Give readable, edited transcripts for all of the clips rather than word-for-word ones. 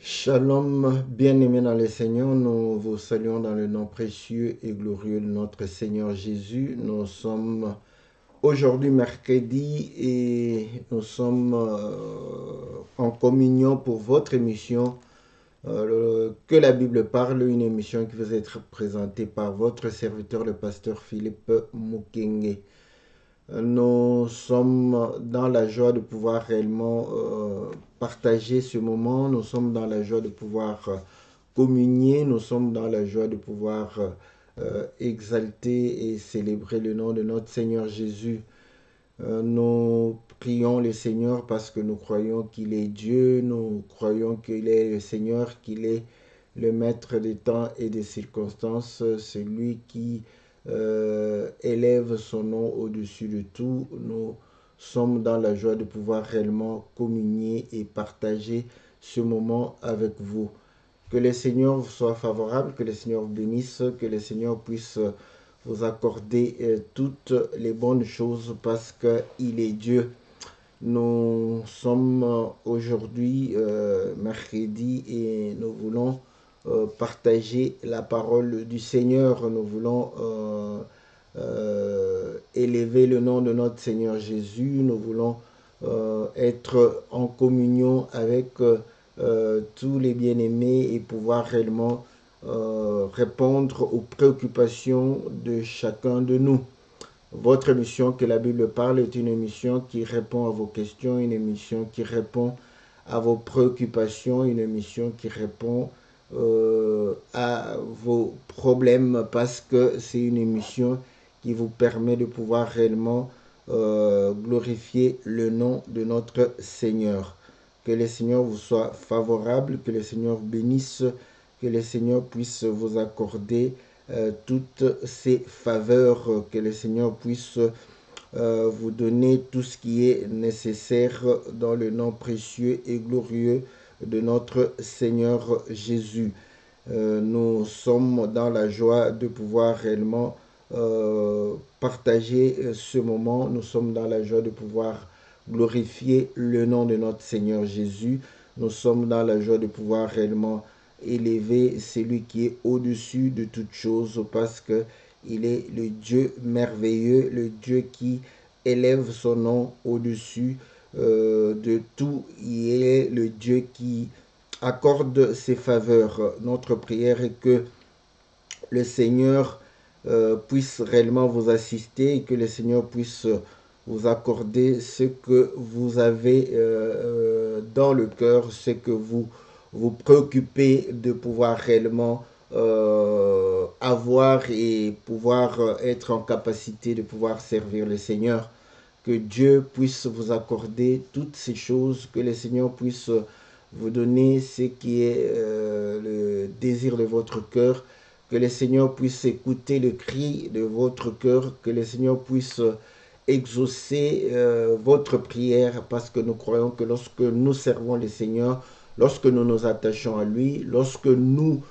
Shalom, bien-aimés dans le Seigneur, nous vous saluons dans le nom précieux et glorieux de notre Seigneur Jésus. Nous sommes aujourd'hui mercredi et nous sommes en communion pour votre émission Que la Bible parle, une émission qui vous est présentée par votre serviteur, le pasteur Philippe Mukenge. Nous sommes dans la joie de pouvoir réellement partager ce moment. Nous sommes dans la joie de pouvoir communier. Nous sommes dans la joie de pouvoir exalter et célébrer le nom de notre Seigneur Jésus. Nous prions le Seigneur parce que nous croyons qu'il est Dieu. Nous croyons qu'il est le Seigneur, qu'il est le maître des temps et des circonstances. C'est lui qui élève son nom au-dessus de tout. Nous sommes dans la joie de pouvoir réellement communier et partager ce moment avec vous. Que le Seigneur vous soit favorable, que le Seigneur vous bénisse, que le Seigneur puisse vous accorder toutes les bonnes choses parce qu'il est Dieu. Nous sommes aujourd'hui mercredi et nous voulons partager la parole du Seigneur. Nous voulons élever le nom de notre Seigneur Jésus. Nous voulons être en communion avec tous les bien-aimés et pouvoir réellement répondre aux préoccupations de chacun de nous. Votre émission Que la Bible parle est une émission qui répond à vos questions, une émission qui répond à vos préoccupations, une émission qui répond à vos problèmes parce que c'est une émission qui vous permet de pouvoir réellement glorifier le nom de notre Seigneur. Que le Seigneur vous soit favorable, que le Seigneur vous bénisse, que le Seigneur puisse vous accorder toutes ces faveurs, que le Seigneur puisse vous donner tout ce qui est nécessaire dans le nom précieux et glorieux de notre Seigneur Jésus. Nous sommes dans la joie de pouvoir réellement partager ce moment. Nous sommes dans la joie de pouvoir glorifier le nom de notre Seigneur Jésus. Nous sommes dans la joie de pouvoir réellement élever celui qui est au-dessus de toutes choses parce que il est le Dieu merveilleux, le Dieu qui élève son nom au-dessus de tout. Il est le Dieu qui accorde ses faveurs. Notre prière est que le Seigneur puisse réellement vous assister et que le Seigneur puisse vous accorder ce que vous avez dans le cœur, ce que vous vous préoccupez de pouvoir réellement avoir et pouvoir être en capacité de pouvoir servir le Seigneur. Que Dieu puisse vous accorder toutes ces choses, que le Seigneur puisse vous donner ce qui est le désir de votre cœur, que le Seigneur puisse écouter le cri de votre cœur, que le Seigneur puisse exaucer votre prière, parce que nous croyons que lorsque nous servons le Seigneur, lorsque nous nous attachons à lui, lorsque nous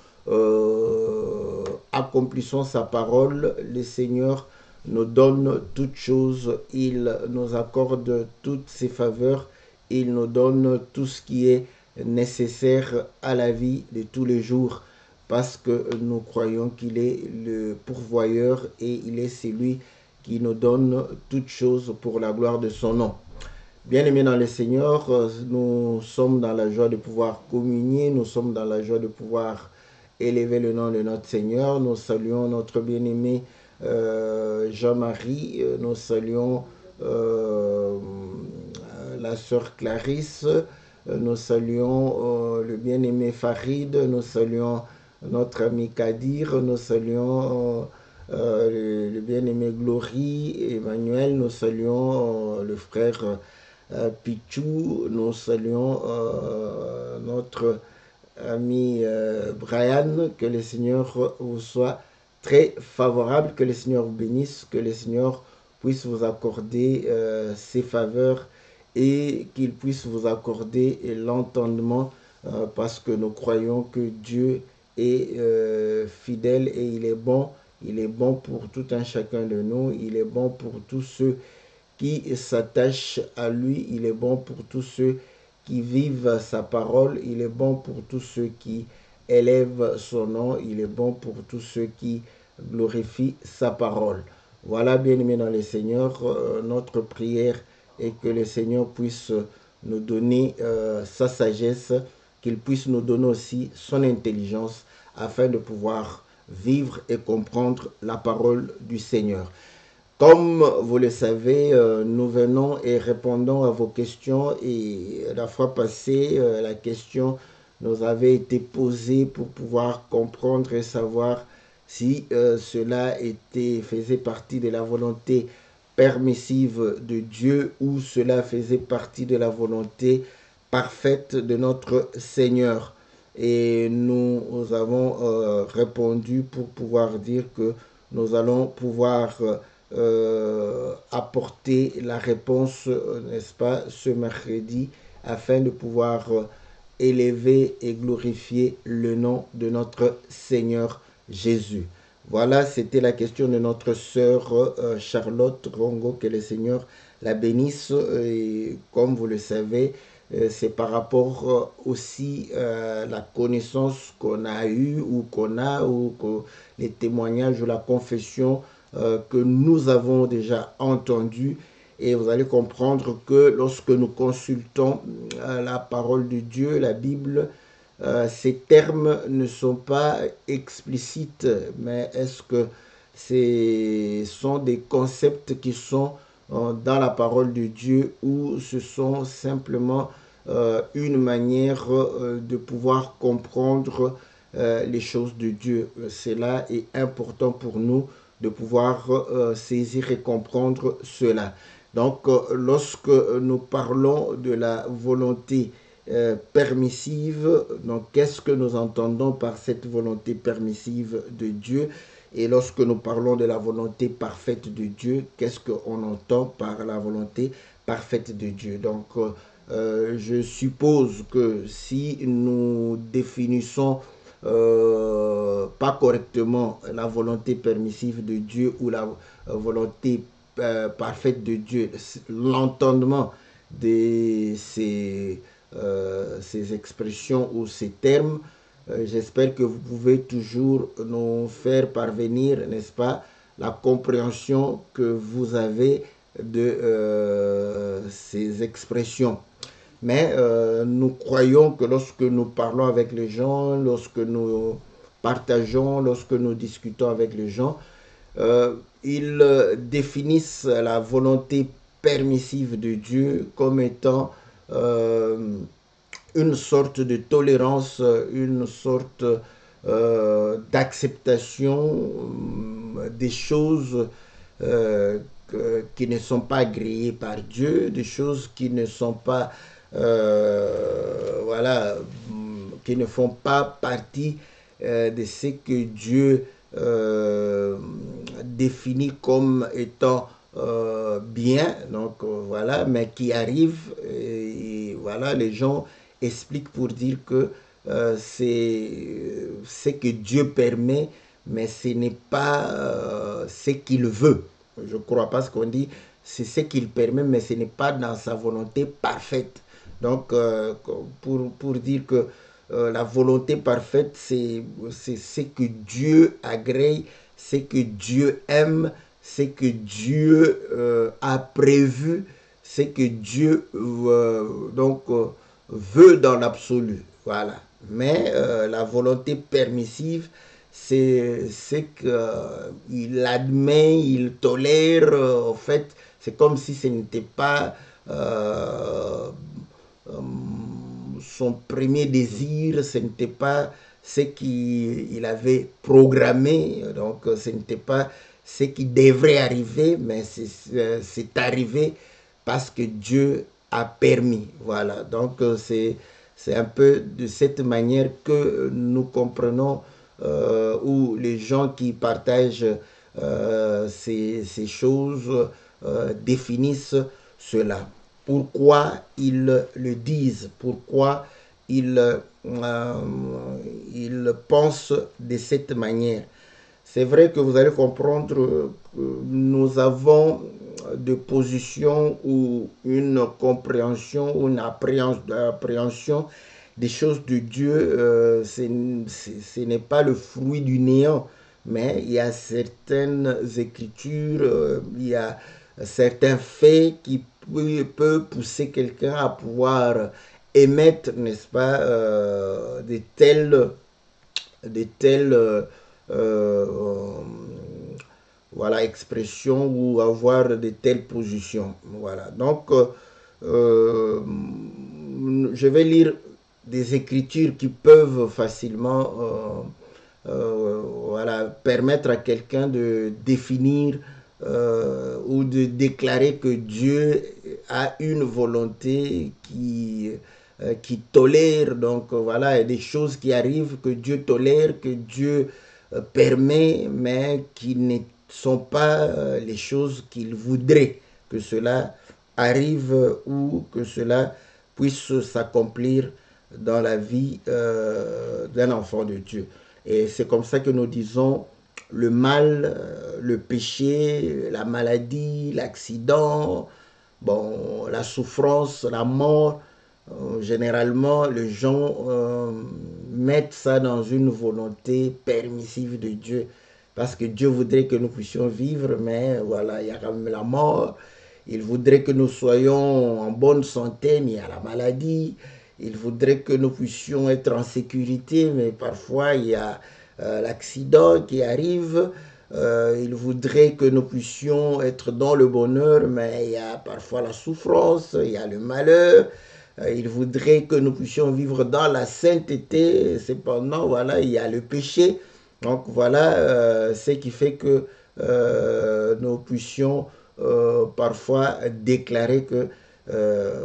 accomplissons sa parole, le Seigneur nous donne toutes choses, il nous accorde toutes ses faveurs, il nous donne tout ce qui est nécessaire à la vie de tous les jours, parce que nous croyons qu'il est le pourvoyeur et il est celui qui nous donne toutes choses pour la gloire de son nom. Bien-aimés dans le Seigneur, nous sommes dans la joie de pouvoir communier, nous sommes dans la joie de pouvoir élever le nom de notre Seigneur. Nous saluons notre bien-aimé Jean-Marie, nous saluons la sœur Clarisse, nous saluons le bien-aimé Farid, nous saluons notre ami Kadir, nous saluons le bien-aimé Glory, Emmanuel, nous saluons le frère Pichou, nous saluons notre ami Brian, que le Seigneur vous soit très favorable, que le Seigneur vous bénisse, que le Seigneur puisse vous accorder ses faveurs et qu'il puisse vous accorder l'entendement parce que nous croyons que Dieu est fidèle et il est bon. Il est bon pour tout un chacun de nous. Il est bon pour tous ceux qui s'attachent à lui. Il est bon pour tous ceux qui vivent sa parole. Il est bon pour tous ceux qui élèvent son nom. Il est bon pour tous ceux qui glorifient sa parole. Voilà, bien-aimés dans le Seigneur, notre prière est que le Seigneur puisse nous donner sa sagesse, qu'il puisse nous donner aussi son intelligence afin de pouvoir vivre et comprendre la parole du Seigneur. Comme vous le savez, nous venons et répondons à vos questions, et la fois passée, la question nous avait été posée pour pouvoir comprendre et savoir si cela faisait partie de la volonté permissive de Dieu ou cela faisait partie de la volonté parfaite de notre Seigneur. Et nous avons répondu pour pouvoir dire que nous allons pouvoir apporter la réponse, n'est-ce pas, ce mercredi, afin de pouvoir élever et glorifier le nom de notre Seigneur Jésus. Voilà, c'était la question de notre sœur Charlotte Rongo, que le Seigneur la bénisse. Et comme vous le savez, c'est par rapport aussi à la connaissance qu'on a eue ou qu'on a, ou les témoignages ou la confession que nous avons déjà entendu. Et vous allez comprendre que lorsque nous consultons la parole de Dieu, la Bible, ces termes ne sont pas explicites, mais est-ce que ce sont des concepts qui sont dans la parole de Dieu, ou ce sont simplement une manière de pouvoir comprendre les choses de Dieu. Cela est important pour nous de pouvoir saisir et comprendre cela. Donc, lorsque nous parlons de la volonté permissive, donc qu'est-ce que nous entendons par cette volonté permissive de Dieu? Et lorsque nous parlons de la volonté parfaite de Dieu, qu'est-ce qu'on entend par la volonté parfaite de Dieu? Donc, je suppose que si nous définissons pas correctement la volonté permissive de Dieu ou la volonté parfaite de Dieu, l'entendement de ces expressions ou ces termes, j'espère que vous pouvez toujours nous faire parvenir, n'est-ce pas, la compréhension que vous avez de ces expressions. Mais nous croyons que lorsque nous parlons avec les gens, lorsque nous partageons, lorsque nous discutons avec les gens, ils définissent la volonté permissive de Dieu comme étant une sorte de tolérance, une sorte d'acceptation des choses qui ne sont pas agréées par Dieu, des choses qui ne sont pas, voilà, qui ne font pas partie de ce que Dieu définit comme étant bien, donc voilà, mais qui arrive, et voilà, les gens expliquent pour dire que c'est ce que Dieu permet, mais ce n'est pas ce qu'il veut. Je ne crois pas ce qu'on dit, c'est ce qu'il permet, mais ce n'est pas dans sa volonté parfaite. Donc, pour dire que la volonté parfaite, c'est ce que Dieu agrée, ce que Dieu aime, ce que Dieu a prévu, ce que Dieu veut dans l'absolu. Voilà. Mais la volonté permissive, c'est ce qu'il admet, il tolère. En fait, c'est comme si ce n'était pas son premier désir, ce n'était pas ce qu'il avait programmé, donc ce n'était pas ce qui devrait arriver, mais c'est arrivé parce que Dieu a permis. Voilà, donc c'est un peu de cette manière que nous comprenons, où les gens qui partagent ces choses définissent cela. Pourquoi ils le disent, pourquoi ils pensent de cette manière. c'est vrai que vous allez comprendre que nous avons des positions ou une compréhension ou une appréhension des choses de Dieu. Ce n'est pas le fruit du néant, mais il y a certaines écritures, il y a certains faits qui peuvent pousser quelqu'un à pouvoir émettre, n'est-ce pas, de telles voilà, expressions ou avoir de telles positions. Voilà. Donc, je vais lire des écritures qui peuvent facilement voilà, permettre à quelqu'un de définir ou de déclarer que Dieu a une volonté qui tolère. Donc voilà, il y a des choses qui arrivent que Dieu tolère, que Dieu permet, mais qui ne sont pas les choses qu'il voudrait que cela arrive ou que cela puisse s'accomplir dans la vie d'un enfant de Dieu. Et c'est comme ça que nous disons le mal, le péché, la maladie, l'accident, bon, la souffrance, la mort. Généralement, les gens mettent ça dans une volonté permissive de Dieu. Parce que Dieu voudrait que nous puissions vivre, mais voilà, il y a quand même la mort. Il voudrait que nous soyons en bonne santé, mais il y a la maladie. Il voudrait que nous puissions être en sécurité, mais parfois il y a l'accident qui arrive. Il voudrait que nous puissions être dans le bonheur, mais il y a parfois la souffrance, il y a le malheur. Il voudrait que nous puissions vivre dans la sainteté. Cependant, voilà, il y a le péché. Donc voilà ce qui fait que nous puissions parfois déclarer que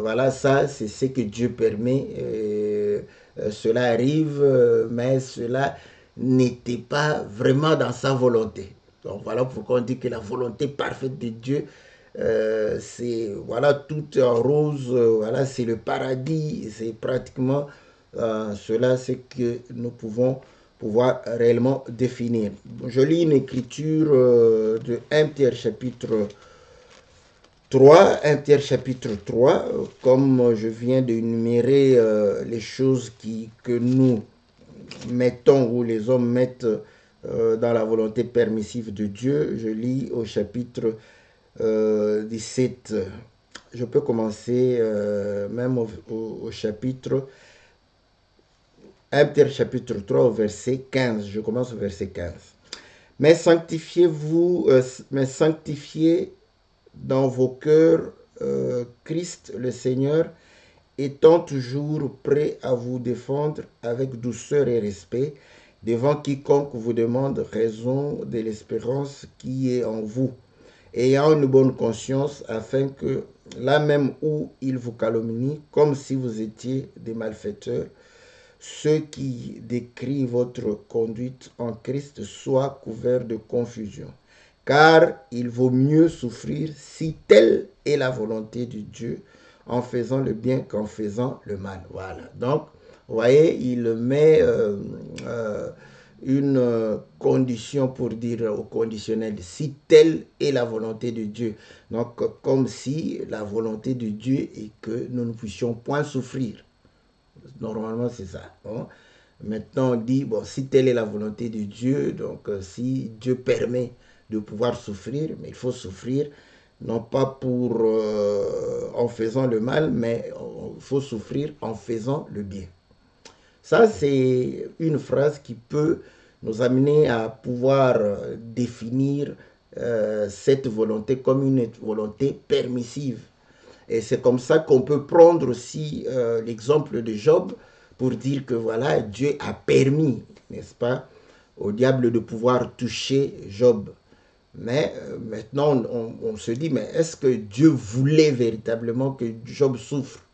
voilà, ça c'est ce que Dieu permet. Cela arrive, mais cela n'était pas vraiment dans sa volonté. Donc voilà pourquoi on dit que la volonté parfaite de Dieu, c'est voilà, tout en rose, voilà, c'est le paradis, c'est pratiquement cela, c'est que nous pouvons pouvoir réellement définir. Je lis une écriture de 1 Pierre chapitre 3, 1 Pierre chapitre 3, comme je viens d'énumérer les choses que nous mettons ou les hommes mettent dans la volonté permissive de Dieu. Je lis au chapitre 17. Je peux commencer même au chapitre 1 Pierre chapitre 3 au verset 15. Je commence au verset 15. Mais sanctifiez-vous, mais sanctifiez dans vos cœurs Christ le Seigneur, étant toujours prêt à vous défendre avec douceur et respect devant quiconque vous demande raison de l'espérance qui est en vous, ayant une bonne conscience, afin que là même où il vous calomnie, comme si vous étiez des malfaiteurs, ceux qui décrient votre conduite en Christ soient couverts de confusion. Car il vaut mieux souffrir si telle est la volonté de Dieu en faisant le bien qu'en faisant le mal. Voilà. Donc, vous voyez, il met une condition pour dire au conditionnel, si telle est la volonté de Dieu. Donc, comme si la volonté de Dieu est que nous ne puissions point souffrir. Normalement, c'est ça. Bon. Maintenant, on dit, bon, si telle est la volonté de Dieu, donc si Dieu permet de pouvoir souffrir, mais il faut souffrir, non pas pour en faisant le mal, mais il faut souffrir en faisant le bien. Ça, c'est une phrase qui peut nous amener à pouvoir définir cette volonté comme une volonté permissive. Et c'est comme ça qu'on peut prendre aussi l'exemple de Job pour dire que voilà, Dieu a permis, n'est-ce pas, au diable de pouvoir toucher Job. Mais maintenant, on se dit, mais est-ce que Dieu voulait véritablement que Job souffre?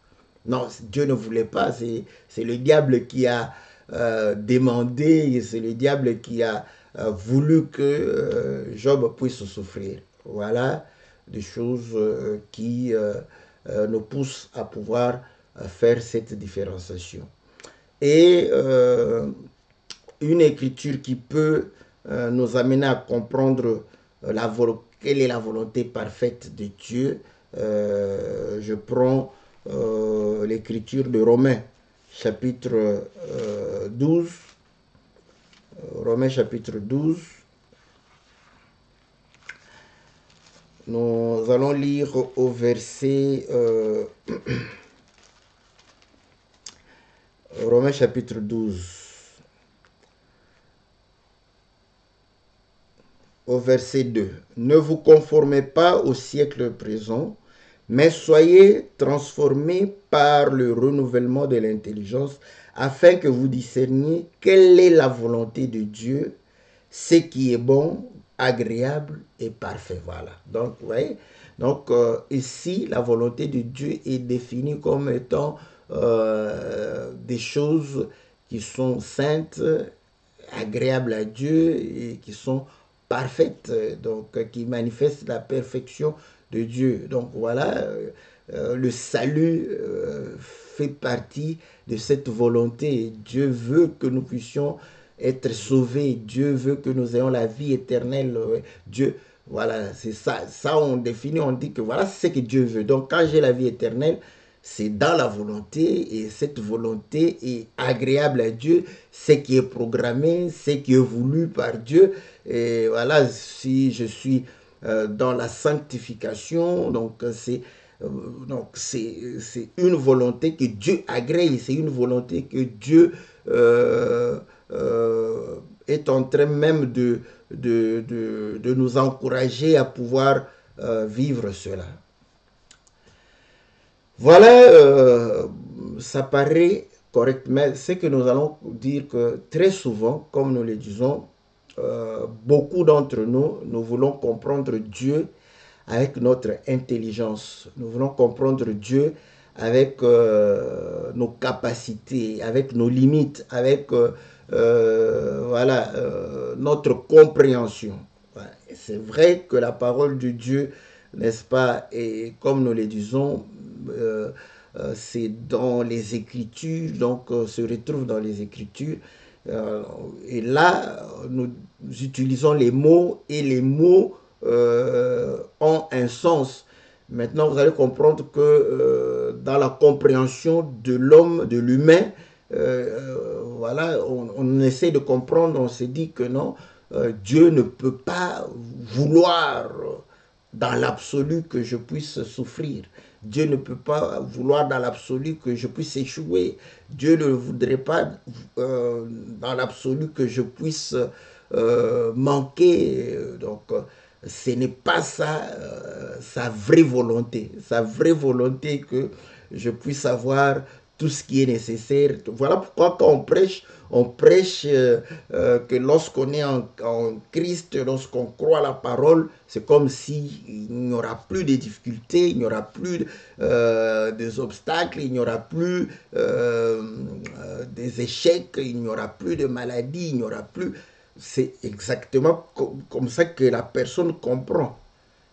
Non, Dieu ne voulait pas. C'est le diable qui a demandé, c'est le diable qui a voulu que Job puisse souffrir. Voilà des choses qui nous poussent à pouvoir faire cette différenciation. Et une écriture qui peut nous amener à comprendre quelle est la volonté parfaite de Dieu. Je prends l'écriture de Romains, chapitre 12. Romains, chapitre 12. Nous allons lire au verset... Romains, chapitre 12. Au verset 2. Ne vous conformez pas au siècle présent, mais soyez transformés par le renouvellement de l'intelligence, afin que vous discerniez quelle est la volonté de Dieu, ce qui est bon, agréable et parfait. Voilà. Donc, vous voyez, donc ici, la volonté de Dieu est définie comme étant des choses qui sont saintes, agréables à Dieu et qui sont parfaite, donc qui manifeste la perfection de Dieu. Donc voilà, le salut fait partie de cette volonté. Dieu veut que nous puissions être sauvés. Dieu veut que nous ayons la vie éternelle. Dieu, voilà, c'est ça. Ça, on définit, on dit que voilà, c'est ce que Dieu veut. Donc quand j'ai la vie éternelle, c'est dans la volonté, et cette volonté est agréable à Dieu, ce qui est programmé, ce qui est voulu par Dieu. Et voilà, si je suis dans la sanctification, donc c'est une volonté que Dieu agrée, c'est une volonté que Dieu est en train même de nous encourager à pouvoir vivre cela. Voilà, ça paraît correct, mais c'est que nous allons dire que très souvent, comme nous le disons, beaucoup d'entre nous, nous voulons comprendre Dieu avec notre intelligence. Nous voulons comprendre Dieu avec nos capacités, avec nos limites, avec voilà, notre compréhension. Voilà. C'est vrai que la parole de Dieu, n'est-ce pas, et comme nous le disons, c'est dans les Écritures, donc se retrouve dans les Écritures. Et là, nous utilisons les mots et les mots ont un sens. Maintenant, vous allez comprendre que dans la compréhension de l'homme, de l'humain, voilà, on essaie de comprendre, on se dit que non, Dieu ne peut pas vouloir dans l'absolu que je puisse souffrir. Dieu ne peut pas vouloir dans l'absolu que je puisse échouer. Dieu ne voudrait pas dans l'absolu que je puisse manquer. Donc, ce n'est pas ça, sa vraie volonté. Sa vraie volonté que je puisse avoir tout ce qui est nécessaire. Voilà pourquoi quand on prêche que lorsqu'on est en Christ, lorsqu'on croit la parole, c'est comme s'il n'y aura plus de difficultés, il n'y aura plus des obstacles, il n'y aura plus des échecs, il n'y aura plus de maladies, il n'y aura plus... C'est exactement comme ça que la personne comprend.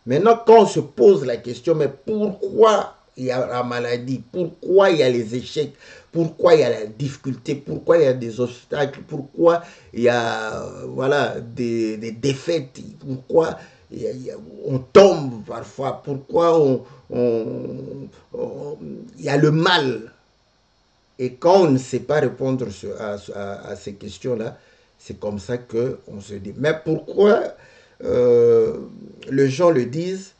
Maintenant, quand on se pose la question, mais pourquoi il y a la maladie, pourquoi il y a les échecs, pourquoi il y a la difficulté, pourquoi il y a des obstacles, pourquoi il y a voilà, des défaites, pourquoi on tombe parfois, pourquoi il y a le mal. Et quand on ne sait pas répondre à ces questions-là, c'est comme ça qu'on se dit. Mais pourquoi les gens le disent?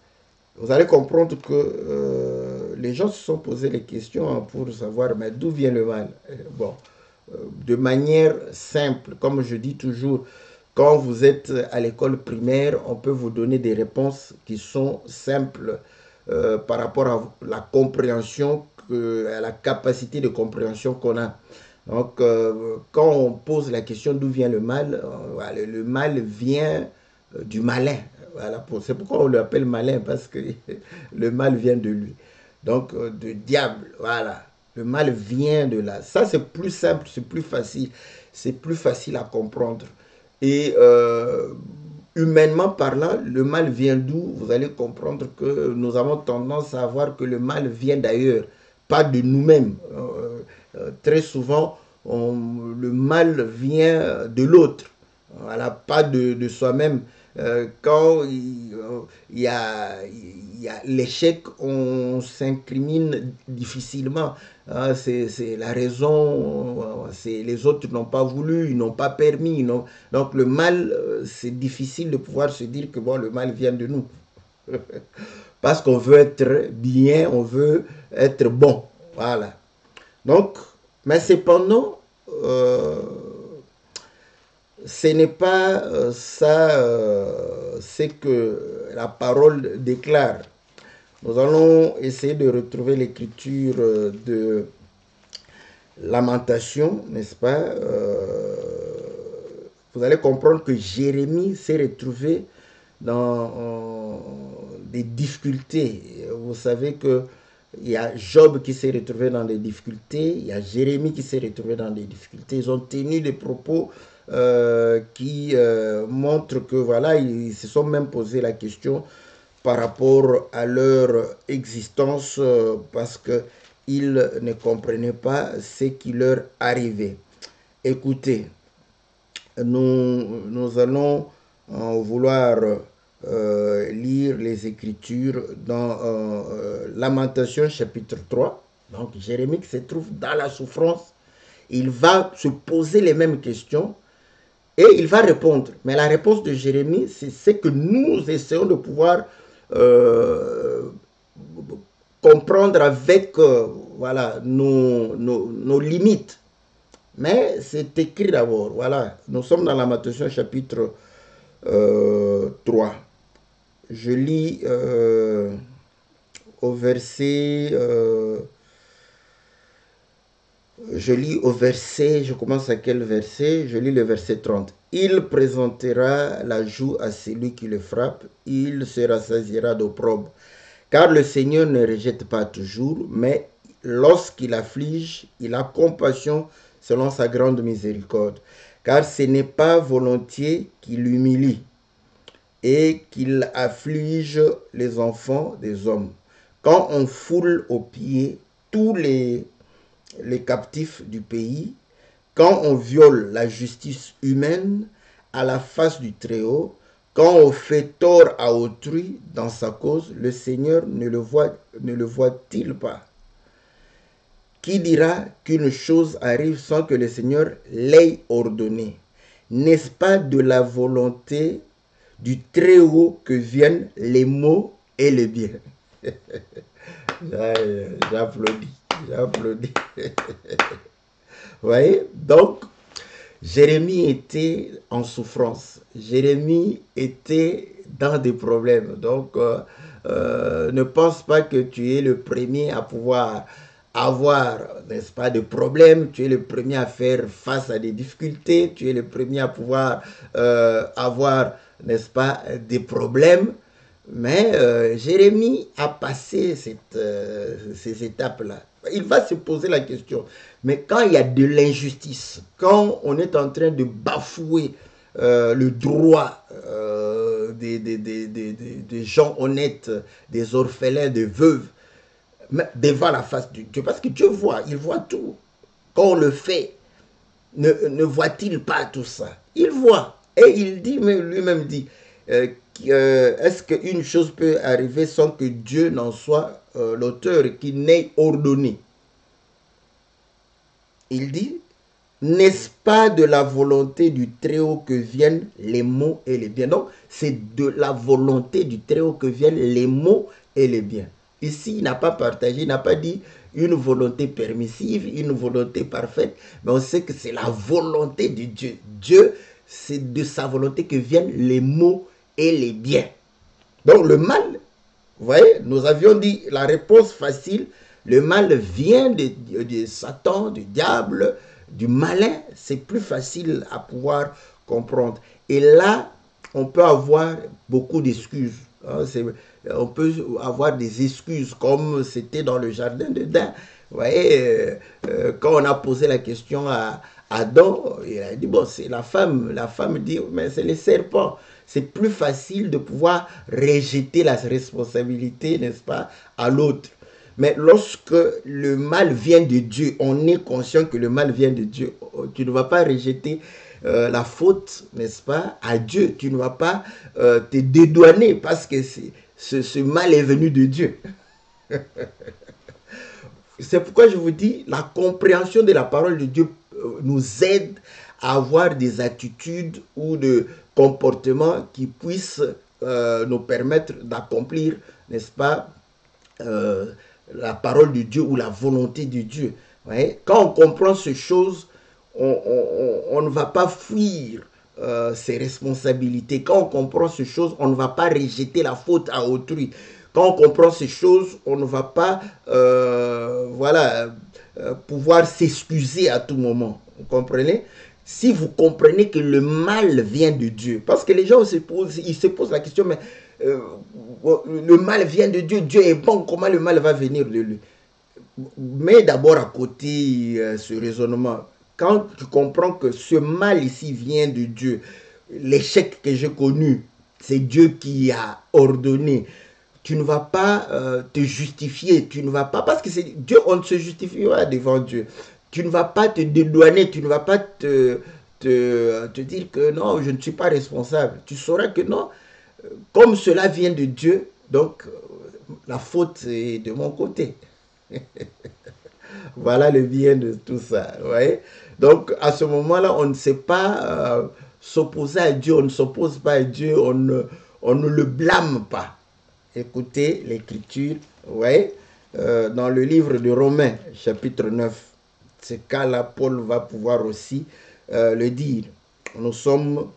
Vous allez comprendre que les gens se sont posé les questions pour savoir mais d'où vient le mal. Bon, de manière simple, comme je dis toujours, quand vous êtes à l'école primaire, on peut vous donner des réponses qui sont simples par rapport à la compréhension, à la capacité de compréhension qu'on a. Donc, quand on pose la question d'où vient le mal, le mal vient du malin. Voilà, c'est pourquoi on l'appelle malin, parce que le mal vient de lui. Donc, de diable, voilà. Le mal vient de là. Ça, c'est plus simple, c'est plus facile. C'est plus facile à comprendre. Et humainement parlant, le mal vient d'où? Vous allez comprendre que nous avons tendance à voir que le mal vient d'ailleurs, pas de nous-mêmes. Très souvent, le mal vient de l'autre. Voilà, pas de soi-même. Quand il y a, l'échec, on s'incrimine difficilement. Hein, c'est la raison, les autres n'ont pas voulu, ils n'ont pas permis. Donc le mal, c'est difficile de pouvoir se dire que bon, le mal vient de nous. Parce qu'on veut être bien, on veut être bon. Voilà. Donc, mais cependant, ce n'est pas ça ce que la parole déclare. Nous allons essayer de retrouver l'écriture de Lamentation, n'est-ce pas? Vous allez comprendre que Jérémie s'est retrouvé dans des difficultés. Vous savez que il y a Job qui s'est retrouvé dans des difficultés, il y a Jérémie qui s'est retrouvé dans des difficultés. Ils ont tenu des propos qui montrent que voilà, ils se sont même posé la question par rapport à leur existence parce qu'ils ne comprenaient pas ce qui leur arrivait. Écoutez, nous allons vouloir lire les Écritures dans Lamentation chapitre 3. Donc Jérémie qui se trouve dans la souffrance, il va se poser les mêmes questions et il va répondre. Mais la réponse de Jérémie, c'est ce que nous essayons de pouvoir comprendre avec voilà, nos limites. Mais c'est écrit d'abord. Voilà, nous sommes dans Lamentation chapitre 3. Je lis au verset... je commence à quel verset? Je lis le verset 30. Il présentera la joue à celui qui le frappe, il se rassasiera d'opprobre. Car le Seigneur ne rejette pas toujours, mais lorsqu'il afflige, il a compassion selon sa grande miséricorde. Car ce n'est pas volontiers qu'il humilie et qu'il afflige les enfants des hommes. Quand on foule aux pieds tous les captifs du pays, quand on viole la justice humaine à la face du Très-Haut, quand on fait tort à autrui dans sa cause, le Seigneur ne le voit-il pas? Qui dira qu'une chose arrive sans que le Seigneur l'ait ordonné? N'est-ce pas de la volonté du Très-Haut que viennent les maux et les biens? J'applaudis, j'applaudis. Vous voyez? Donc, Jérémie était en souffrance. Jérémie était dans des problèmes. Donc, ne pense pas que tu es le premier à pouvoir avoir, n'est-ce pas, des problèmes. Tu es le premier à faire face à des difficultés. Tu es le premier à pouvoir avoir, n'est-ce pas, des problèmes. Mais Jérémie a passé ces étapes-là. Il va se poser la question. Mais quand il y a de l'injustice, quand on est en train de bafouer le droit des gens honnêtes, des orphelins, des veuves, devant la face de Dieu, parce que Dieu voit, il voit tout. Quand on le fait, ne voit-il pas tout ça? Il voit. Et il dit, lui-même dit, est-ce qu'une chose peut arriver sans que Dieu n'en soit l'auteur, qui n'ait ordonné? Il dit, n'est-ce pas de la volonté du Très-Haut que viennent les maux et les biens? Donc, c'est de la volonté du Très-Haut que viennent les maux et les biens. Ici, il n'a pas partagé, il n'a pas dit une volonté permissive, une volonté parfaite, mais on sait que c'est la volonté de Dieu. Dieu, c'est de sa volonté que viennent les maux et les biens. Donc, le mal, vous voyez, nous avions dit la réponse facile, le mal vient de Satan, du diable, du malin. C'est plus facile à pouvoir comprendre. Et là, on peut avoir beaucoup d'excuses. On peut avoir des excuses comme c'était dans le jardin d'Éden. Vous voyez, quand on a posé la question à Adam, il a dit, bon, c'est la femme. La femme dit, mais c'est les serpents. C'est plus facile de pouvoir rejeter la responsabilité, n'est-ce pas, à l'autre. Mais lorsque le mal vient de Dieu, on est conscient que le mal vient de Dieu. Tu ne vas pas rejeter la faute, n'est-ce pas, à Dieu. Tu ne vas pas te dédouaner parce que ce mal est venu de Dieu. C'est pourquoi je vous dis, la compréhension de la parole de Dieu nous aide à avoir des attitudes ou de comportements qui puissent nous permettre d'accomplir, n'est-ce pas, la parole de Dieu ou la volonté de Dieu. Ouais? Quand on comprend ces choses, on ne va pas fuir ses responsabilités. Quand on comprend ces choses, on ne va pas rejeter la faute à autrui. Quand on comprend ces choses, on ne va pas pouvoir s'excuser à tout moment. Vous comprenez? Si vous comprenez que le mal vient de Dieu, parce que les gens se posent la question, mais le mal vient de Dieu, Dieu est bon, comment le mal va venir de lui? Mets d'abord à côté ce raisonnement. Quand tu comprends que ce mal ici vient de Dieu, l'échec que j'ai connu, c'est Dieu qui a ordonné. Tu ne vas pas te justifier, tu ne vas pas, parce que c'est Dieu, on ne se justifie pas devant Dieu. Tu ne vas pas te dédouaner, tu ne vas pas te dire que non, je ne suis pas responsable. Tu sauras que non, comme cela vient de Dieu, donc la faute est de mon côté. Voilà le bien de tout ça. Ouais? Donc, à ce moment-là, on ne sait pas s'opposer à Dieu, on ne s'oppose pas à Dieu, on ne le blâme pas. Écoutez l'écriture, ouais, dans le livre de Romains, chapitre 9. Ce cas-là, Paul va pouvoir aussi le dire. Nous sommes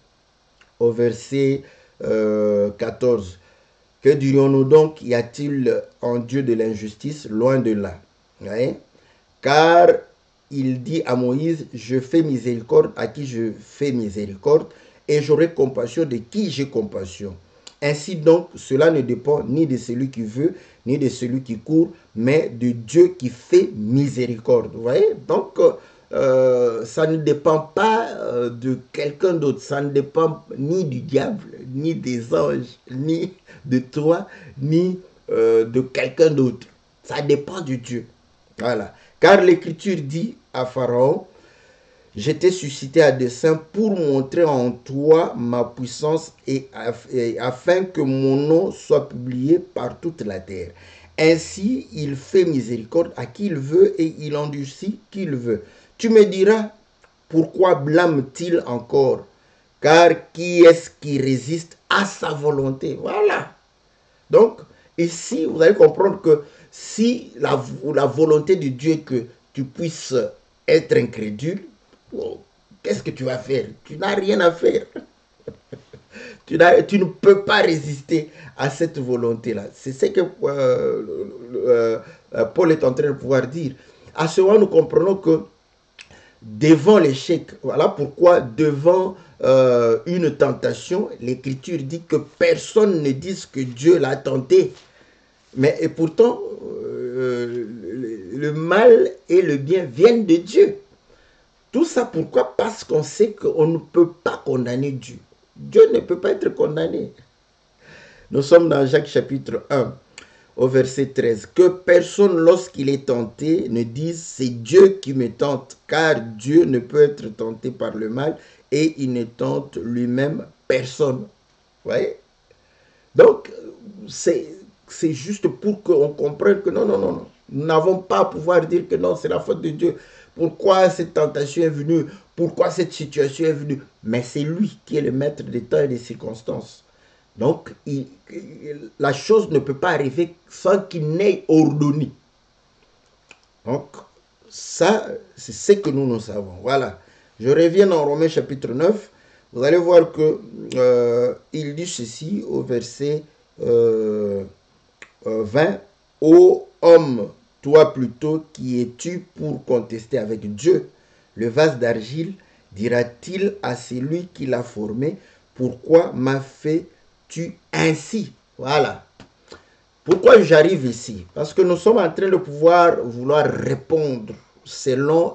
au verset 14. Que dirions-nous donc? Y a-t-il en Dieu de l'injustice? Loin de là. Ouais? Car il dit à Moïse, je fais miséricorde à qui je fais miséricorde, et j'aurai compassion de qui j'ai compassion. Ainsi donc, cela ne dépend ni de celui qui veut, ni de celui qui court, mais de Dieu qui fait miséricorde. Vous voyez? Donc, ça ne dépend pas de quelqu'un d'autre, ça ne dépend ni du diable, ni des anges, ni de toi, ni de quelqu'un d'autre. Ça dépend de Dieu. Voilà. Car l'Écriture dit à Pharaon, je t'ai suscité à dessein pour montrer en toi ma puissance et afin que mon nom soit publié par toute la terre. Ainsi, il fait miséricorde à qui il veut et il endurcit qui il veut. Tu me diras, pourquoi blâme-t-il encore? Car qui est-ce qui résiste à sa volonté? Voilà. Donc, ici, vous allez comprendre que si la volonté de Dieu est que tu puisses être incrédule, qu'est-ce que tu vas faire? Tu n'as rien à faire. Tu ne peux pas résister à cette volonté-là. C'est ce que Paul est en train de pouvoir dire. À ce moment, nous comprenons que devant l'échec, voilà pourquoi devant une tentation, l'Écriture dit que personne ne dise que Dieu l'a tenté. Mais et pourtant, le mal et le bien viennent de Dieu. Tout ça pourquoi? Parce qu'on sait qu'on ne peut pas condamner Dieu. Dieu ne peut pas être condamné. Nous sommes dans Jacques chapitre 1, au verset 13. Que personne, lorsqu'il est tenté, ne dise c'est Dieu qui me tente, car Dieu ne peut être tenté par le mal et il ne tente lui-même personne. Vous voyez? Donc, c'est juste pour qu'on comprenne que non, non, non, non. Nous n'avons pas à pouvoir dire que non, c'est la faute de Dieu. Pourquoi cette tentation est venue? Pourquoi cette situation est venue? Mais c'est lui qui est le maître des temps et des circonstances. Donc, la chose ne peut pas arriver sans qu'il n'ait ordonné. Donc, ça, c'est ce que nous savons. Voilà. Je reviens dans Romains chapitre 9. Vous allez voir que il dit ceci au verset 20. Ô homme, toi plutôt, qui es-tu pour contester avec Dieu? Le vase d'argile dira-t-il à celui qui l'a formé, pourquoi m'as fait-tu ainsi? Voilà. Pourquoi j'arrive ici? Parce que nous sommes en train de vouloir répondre selon,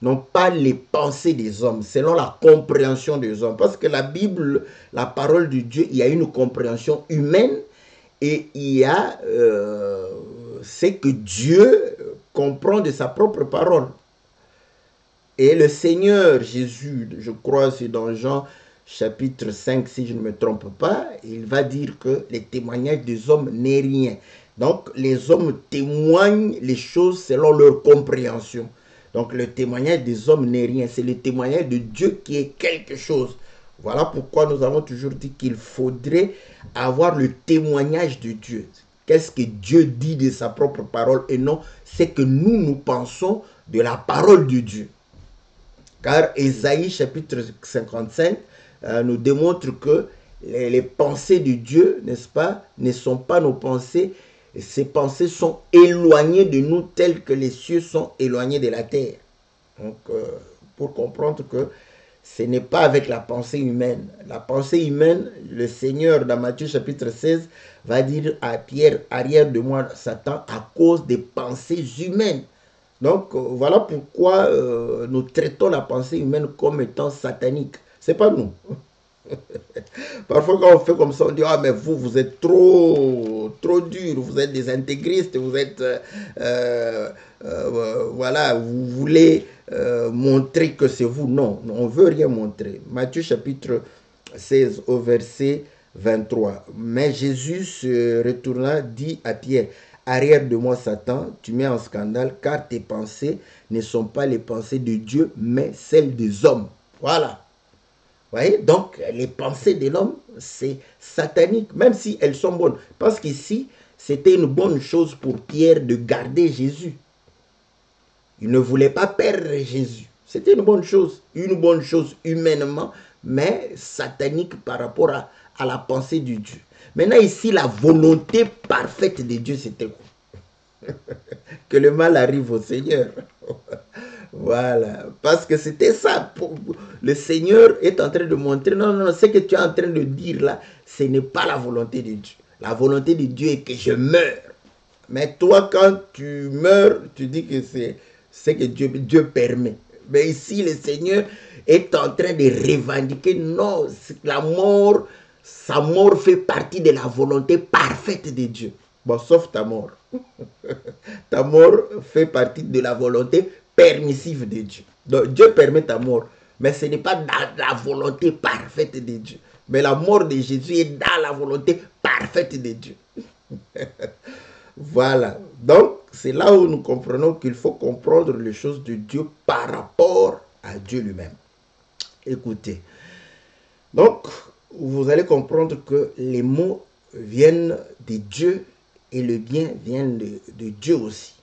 non pas les pensées des hommes, selon la compréhension des hommes. Parce que la Bible, la parole de Dieu, il y a une compréhension humaine et il y a ce que Dieu comprend de sa propre parole. Et le Seigneur Jésus, je crois c'est dans Jean chapitre 5, si je ne me trompe pas, il va dire que les témoignages des hommes n'est rien. Donc les hommes témoignent les choses selon leur compréhension. Donc le témoignage des hommes n'est rien, c'est le témoignage de Dieu qui est quelque chose. Voilà pourquoi nous avons toujours dit qu'il faudrait avoir le témoignage de Dieu. Qu'est-ce que Dieu dit de sa propre parole et non c'est que nous pensons de la parole de Dieu. Car Ésaïe chapitre 55 nous démontre que les pensées de Dieu, n'est-ce pas, ne sont pas nos pensées. Ces pensées sont éloignées de nous telles que les cieux sont éloignés de la terre. Donc, pour comprendre que ce n'est pas avec la pensée humaine. La pensée humaine, le Seigneur, dans Matthieu chapitre 16, va dire à Pierre, arrière de moi, Satan, à cause des pensées humaines. Donc, voilà pourquoi nous traitons la pensée humaine comme étant satanique. Ce n'est pas nous. Parfois, quand on fait comme ça, on dit, ah, mais vous êtes trop dur, vous êtes des intégristes, vous êtes, voilà, vous voulez montrer que c'est vous. Non, on ne veut rien montrer. Matthieu chapitre 16 au verset 23. Mais Jésus se retourna, dit à Pierre, arrière de moi Satan, tu mets en scandale, car tes pensées ne sont pas les pensées de Dieu, mais celles des hommes. Voilà. Vous voyez, donc les pensées de l'homme, c'est satanique, même si elles sont bonnes. Parce qu'ici, c'était une bonne chose pour Pierre de garder Jésus. Il ne voulait pas perdre Jésus. C'était une bonne chose humainement, mais satanique par rapport à la pensée de Dieu. Maintenant ici, la volonté parfaite de Dieu, c'était quoi? Que le mal arrive au Seigneur. Voilà, parce que c'était ça. Le Seigneur est en train de montrer, non, ce que tu es en train de dire là, ce n'est pas la volonté de Dieu. La volonté de Dieu est que je meure. Mais toi, quand tu meurs, tu dis que c'est que Dieu permet. Mais ici, le Seigneur est en train de revendiquer, non, la mort, sa mort fait partie de la volonté parfaite de Dieu. Bon, sauf ta mort. Ta mort fait partie de la volonté permissive de Dieu. Donc Dieu permet ta mort, mais ce n'est pas dans la volonté parfaite de Dieu. Mais la mort de Jésus est dans la volonté parfaite de Dieu. Voilà. Donc, c'est là où nous comprenons qu'il faut comprendre les choses de Dieu par rapport à Dieu lui-même. Écoutez. Donc, vous allez comprendre que les mots viennent de Dieu et le bien vient de Dieu aussi.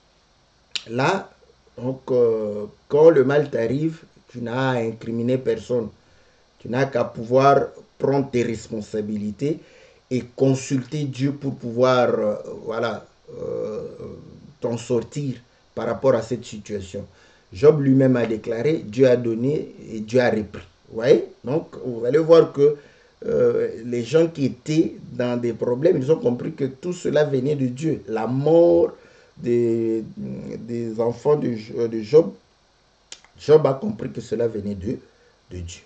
Là, donc, quand le mal t'arrive, tu n'as à incriminer personne. Tu n'as qu'à pouvoir prendre tes responsabilités et consulter Dieu pour pouvoir, voilà, t'en sortir par rapport à cette situation. Job lui-même a déclaré, Dieu a donné et Dieu a repris. Vous voyez? Donc, vous allez voir que les gens qui étaient dans des problèmes, ils ont compris que tout cela venait de Dieu. La mort des enfants de Job, Job a compris que cela venait de Dieu.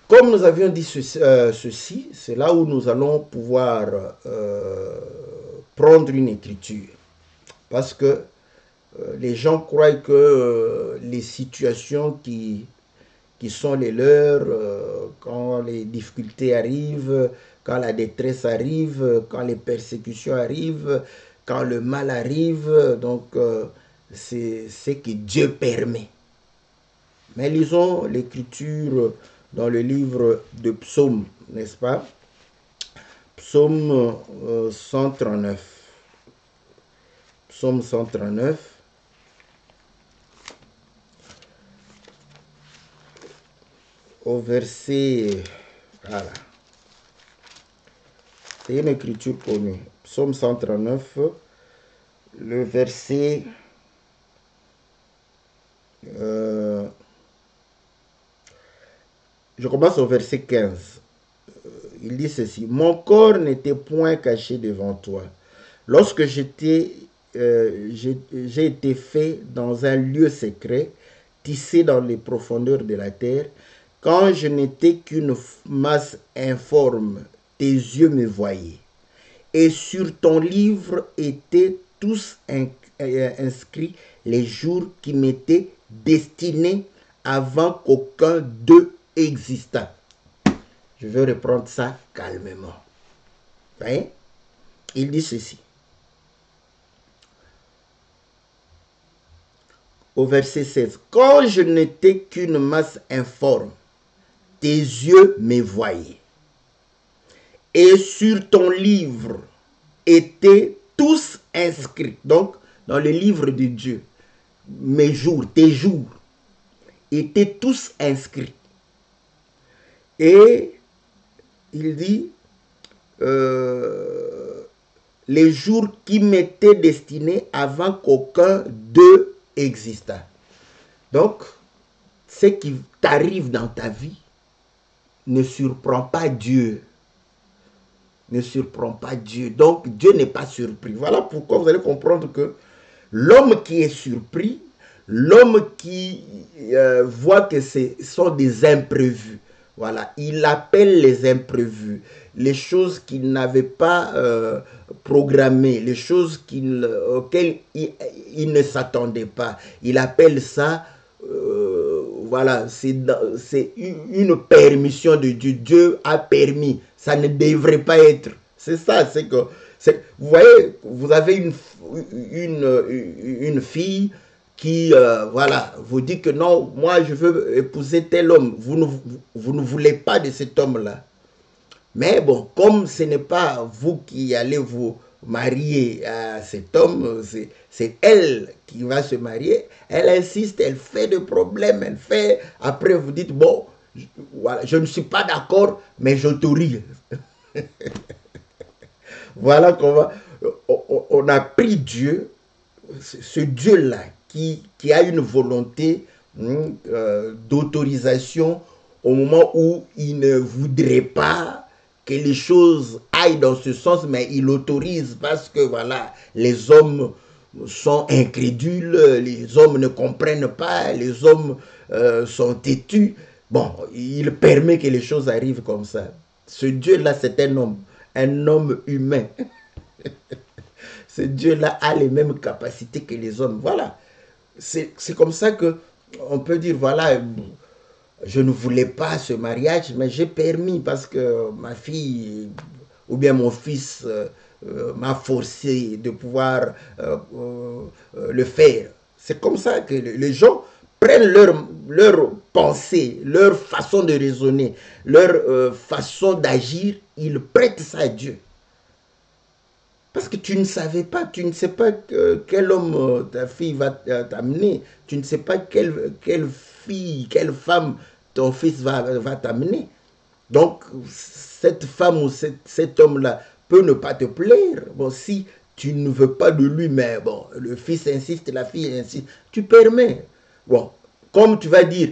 Comme nous avions dit ceci, c'est là où nous allons pouvoir prendre une écriture. Parce que les gens croient que les situations qui sont les leurs, quand les difficultés arrivent, quand la détresse arrive, quand les persécutions arrivent, quand le mal arrive, donc c'est ce que Dieu permet. Mais lisons l'écriture dans le livre de Psaume, n'est-ce pas? Psaume 139. Psaume 139. Au verset, voilà, c'est une écriture connue. Psaume 139, le verset, je commence au verset 15. Il dit ceci, mon corps n'était point caché devant toi. Lorsque j'ai été fait dans un lieu secret, tissé dans les profondeurs de la terre, quand je n'étais qu'une masse informe, tes yeux me voyaient. Et sur ton livre étaient tous inscrits les jours qui m'étaient destinés avant qu'aucun d'eux existât. Je vais reprendre ça calmement. Vous voyez? Il dit ceci. Au verset 16. Quand je n'étais qu'une masse informe, tes yeux me voyaient. Et sur ton livre étaient tous inscrits. Donc, dans le livre de Dieu, mes jours, tes jours, étaient tous inscrits. Et il dit, les jours qui m'étaient destinés avant qu'aucun d'eux existât. Donc, ce qui t'arrive dans ta vie ne surprend pas Dieu. Ne surprend pas Dieu. Donc, Dieu n'est pas surpris. Voilà pourquoi vous allez comprendre que l'homme qui est surpris, l'homme qui voit que ce sont des imprévus, voilà, il appelle les imprévus, les choses qu'il n'avait pas programmées, les choses auxquelles il ne s'attendait pas. Il appelle ça, voilà, c'est une permission de Dieu. Dieu a permis, ça ne devrait pas être. C'est ça, c'est que, vous voyez, vous avez une fille qui, voilà, vous dit que non, moi je veux épouser tel homme. Vous ne voulez pas de cet homme-là. Mais bon, comme ce n'est pas vous qui allez vous marier à cet homme, c'est elle qui va se marier. Elle insiste, elle fait des problèmes, elle fait... Après, vous dites, bon, voilà, je ne suis pas d'accord, mais j'autorise. Voilà comment on a pris Dieu, ce Dieu-là, qui a une volonté d'autorisation au moment où il ne voudrait pas que les choses aillent dans ce sens, mais il autorise parce que voilà, les hommes sont incrédules, les hommes ne comprennent pas, les hommes sont têtus. Bon, il permet que les choses arrivent comme ça. Ce Dieu-là, c'est un homme humain. Ce Dieu-là a les mêmes capacités que les hommes. Voilà. C'est comme ça que on peut dire, voilà, je ne voulais pas ce mariage, mais j'ai permis parce que ma fille ou bien mon fils m'a forcé de pouvoir le faire. C'est comme ça que les gens prennent leur pensée, leur façon de raisonner, leur façon d'agir, ils prêtent ça à Dieu. Parce que tu ne savais pas, tu ne sais pas quel homme ta fille va t'amener. Tu ne sais pas quelle fille, quelle femme ton fils va t'amener. Donc, cette femme ou cet homme-là peut ne pas te plaire. Bon, si tu ne veux pas de lui, mais bon, le fils insiste, la fille insiste, tu permets. Bon, comme tu vas dire,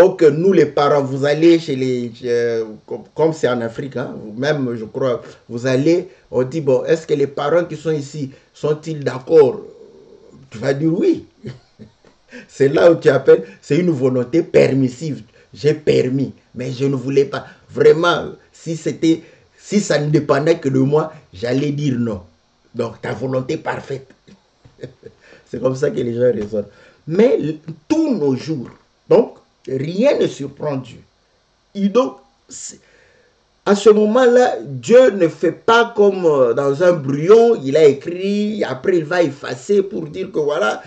ok, nous les parents, vous allez chez les... comme c'est en Afrique, hein, même je crois, vous allez, on dit, bon, est-ce que les parents qui sont ici, sont-ils d'accord? Tu vas dire oui. C'est là où tu appelles, c'est une volonté permissive. J'ai permis, mais je ne voulais pas. Vraiment, si ça ne dépendait que de moi, j'allais dire non. Donc, ta volonté parfaite. C'est comme ça que les gens raisonnent. Mais tous nos jours, donc, rien ne surprend Dieu. Et donc, à ce moment-là, Dieu ne fait pas comme dans un brouillon, il a écrit, après il va effacer pour dire que voilà,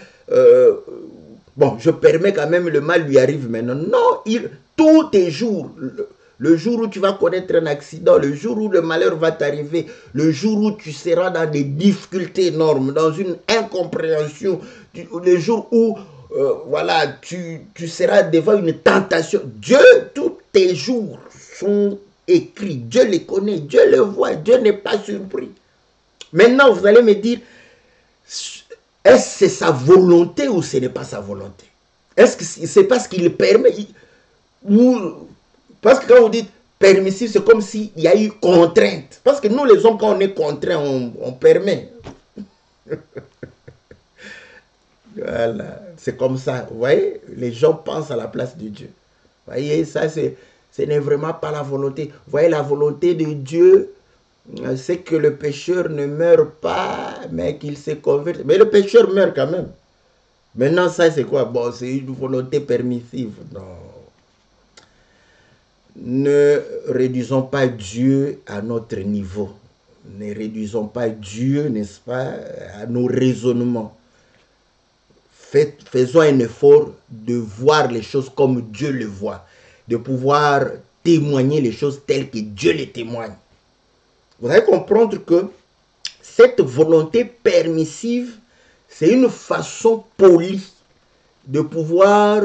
bon, je permets quand même le mal lui arrive maintenant. Non, tous tes jours, le jour où tu vas connaître un accident, le jour où le malheur va t'arriver, le jour où tu seras dans des difficultés énormes, dans une incompréhension, le jour où voilà, tu seras devant une tentation. Dieu, tous tes jours sont écrits. Dieu les connaît, Dieu les voit, Dieu n'est pas surpris. Maintenant, vous allez me dire, est-ce que c'est sa volonté ou ce n'est pas sa volonté? Est-ce que c'est parce qu'il permet ou parce que quand vous dites permissif, c'est comme s'il y a eu contrainte. Parce que nous, les hommes, quand on est contraint, on permet. Voilà, c'est comme ça. Vous voyez, les gens pensent à la place de Dieu. Vous voyez, ça, ce n'est vraiment pas la volonté. Vous voyez, la volonté de Dieu, c'est que le pécheur ne meurt pas, mais qu'il se convertit. Mais le pécheur meurt quand même. Maintenant, ça, c'est quoi? Bon, c'est une volonté permissive. Non. Ne réduisons pas Dieu à notre niveau. Ne réduisons pas Dieu, n'est-ce pas, à nos raisonnements. Faisons un effort de voir les choses comme Dieu le voit, de pouvoir témoigner les choses telles que Dieu les témoigne. Vous allez comprendre que cette volonté permissive, c'est une façon polie de pouvoir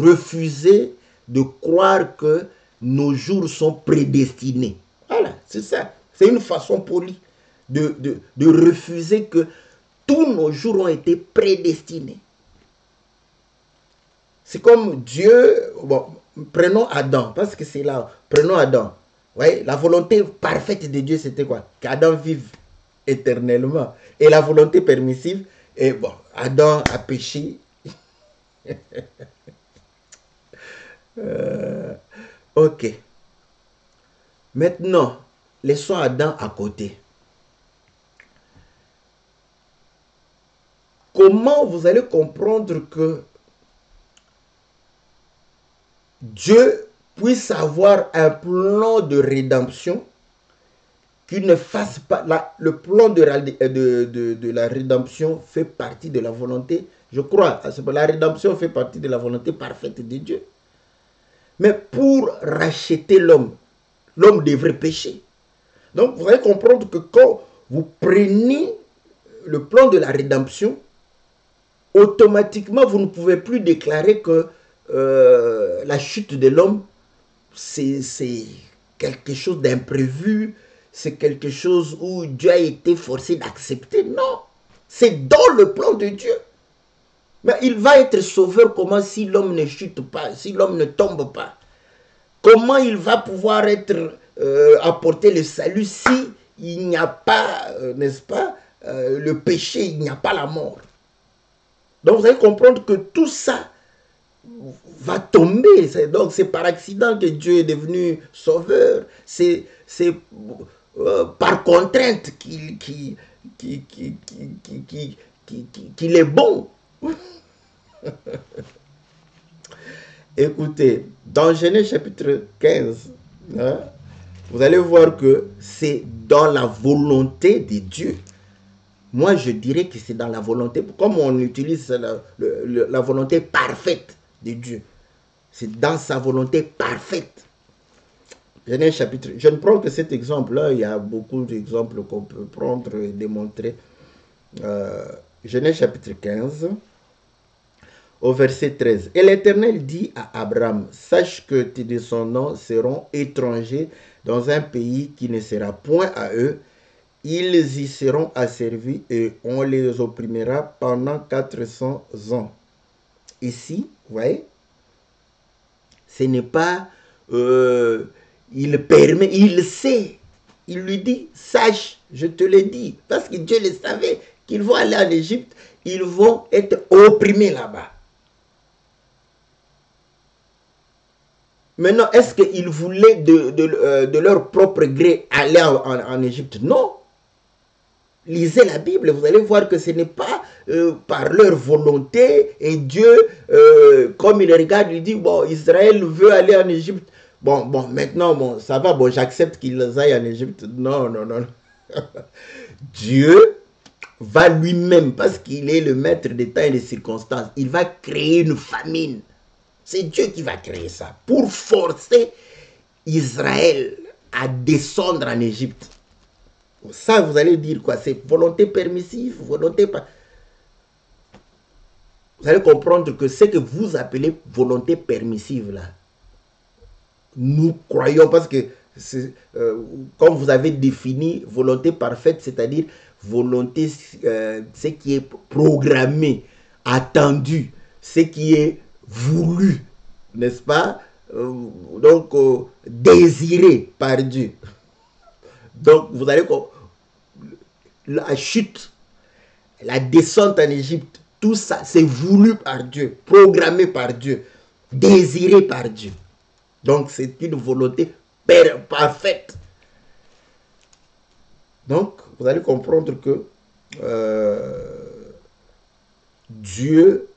refuser de croire que nos jours sont prédestinés. Voilà, c'est ça. C'est une façon polie de refuser que tous nos jours ont été prédestinés. C'est comme Dieu, bon, prenons Adam, parce que c'est là, prenons Adam. Ouais, la volonté parfaite de Dieu, c'était quoi? Qu'Adam vive éternellement. Et la volonté permissive, et bon, Adam a péché. Ok. Maintenant, laissons Adam à côté. Comment vous allez comprendre que Dieu puisse avoir un plan de rédemption qui ne fasse pas... le plan de la rédemption fait partie de la volonté, je crois, la rédemption fait partie de la volonté parfaite de Dieu. Mais pour racheter l'homme, l'homme devrait pécher. Donc vous allez comprendre que quand vous prenez le plan de la rédemption, automatiquement vous ne pouvez plus déclarer que la chute de l'homme, c'est quelque chose d'imprévu, c'est quelque chose où Dieu a été forcé d'accepter. Non, c'est dans le plan de Dieu. Mais il va être sauveur comment si l'homme ne chute pas, si l'homme ne tombe pas? Comment il va pouvoir être apporter le salut si il n'y a pas, n'est-ce pas, le péché, il n'y a pas la mort? Donc vous allez comprendre que tout ça va tomber. Donc c'est par accident que Dieu est devenu sauveur. C'est par contrainte qu'il est bon. Écoutez, dans Genèse chapitre 15, hein, vous allez voir que c'est dans la volonté de Dieu. Moi, je dirais que c'est dans la volonté, comme on utilise la volonté parfaite de Dieu. C'est dans sa volonté parfaite. Genèse chapitre... Je ne prends que cet exemple-là, il y a beaucoup d'exemples qu'on peut prendre et démontrer. Genèse chapitre 15, au verset 13. Et l'Éternel dit à Abraham, sache que tes descendants seront étrangers dans un pays qui ne sera point à eux. Ils y seront asservis et on les opprimera pendant 400 ans. Ici, vous voyez, ce n'est pas... il permet, il sait. Il lui dit, sache, je te le dis. Parce que Dieu le savait qu'ils vont aller en Égypte, ils vont être opprimés là-bas. Maintenant, est-ce qu'ils voulaient de leur propre gré aller en Égypte? Non. Lisez la Bible, vous allez voir que ce n'est pas par leur volonté. Et Dieu, comme il regarde, il dit, bon, Israël veut aller en Égypte. Bon, maintenant, bon, ça va, bon, j'accepte qu'ils aillent en Égypte. Non, non, non. Dieu va lui-même, parce qu'il est le maître des temps et des circonstances, il va créer une famine. C'est Dieu qui va créer ça pour forcer Israël à descendre en Égypte. Ça, vous allez dire quoi? C'est volonté permissive, volonté pas. Vous allez comprendre que ce que vous appelez volonté permissive, là, nous croyons, parce que comme vous avez défini volonté parfaite, c'est-à-dire volonté, ce qui est programmé, attendu, ce qui est voulu, n'est-ce pas? Donc, désiré par Dieu. Donc, vous allez... La chute, la descente en Égypte, tout ça, c'est voulu par Dieu, programmé par Dieu, désiré par Dieu. Donc, c'est une volonté parfaite. Donc, vous allez comprendre que Dieu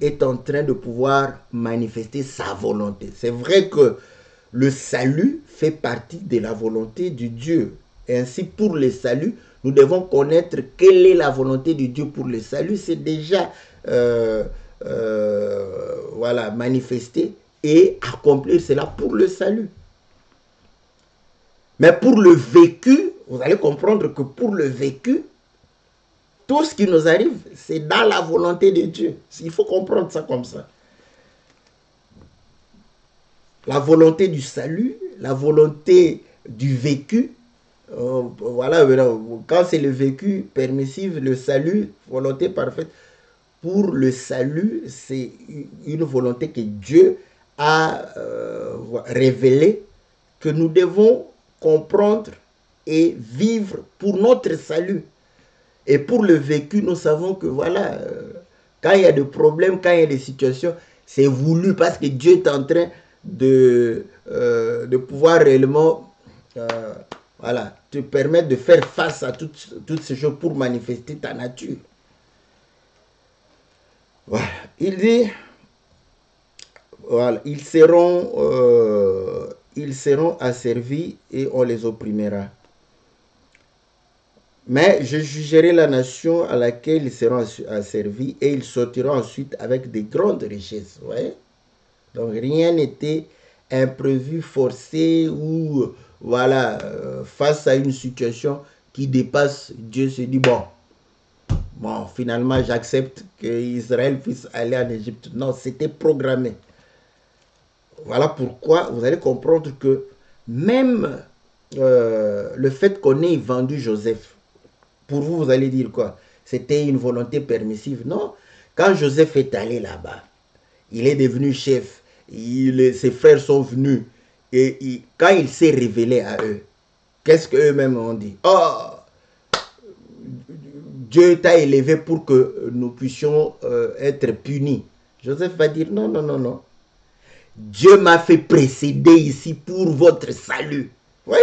est en train de pouvoir manifester sa volonté. C'est vrai que le salut fait partie de la volonté de Dieu. Et ainsi, pour le salut, nous devons connaître quelle est la volonté de Dieu pour le salut. C'est déjà voilà, manifesté et accomplir cela pour le salut. Mais pour le vécu, vous allez comprendre que pour le vécu, tout ce qui nous arrive, c'est dans la volonté de Dieu. Il faut comprendre ça comme ça. La volonté du salut, la volonté du vécu, voilà, quand c'est le vécu permissif, le salut, volonté parfaite, pour le salut, c'est une volonté que Dieu a révélée, que nous devons comprendre et vivre pour notre salut. Et pour le vécu, nous savons que voilà, quand il y a des problèmes, quand il y a des situations, c'est voulu parce que Dieu est en train de pouvoir réellement voilà, te permettre de faire face à toutes ces choses pour manifester ta nature. Voilà. Il dit, voilà, ils seront asservis et on les opprimera. Mais je jugerai la nation à laquelle ils seront asservis et ils sortiront ensuite avec de grandes richesses. Ouais? Donc rien n'était imprévu, forcé ou voilà, face à une situation qui dépasse, Dieu se dit bon, finalement j'accepte qu'Israël puisse aller en Égypte. Non, c'était programmé. Voilà pourquoi vous allez comprendre que même le fait qu'on ait vendu Joseph, pour vous, vous allez dire quoi? C'était une volonté permissive? Non. Quand Joseph est allé là-bas, il est devenu chef, ses frères sont venus, et quand il s'est révélé à eux, qu'est-ce qu'eux-mêmes ont dit? Oh, Dieu t'a élevé pour que nous puissions être punis. Joseph va dire non, non, non, non. Dieu m'a fait précéder ici pour votre salut. Oui?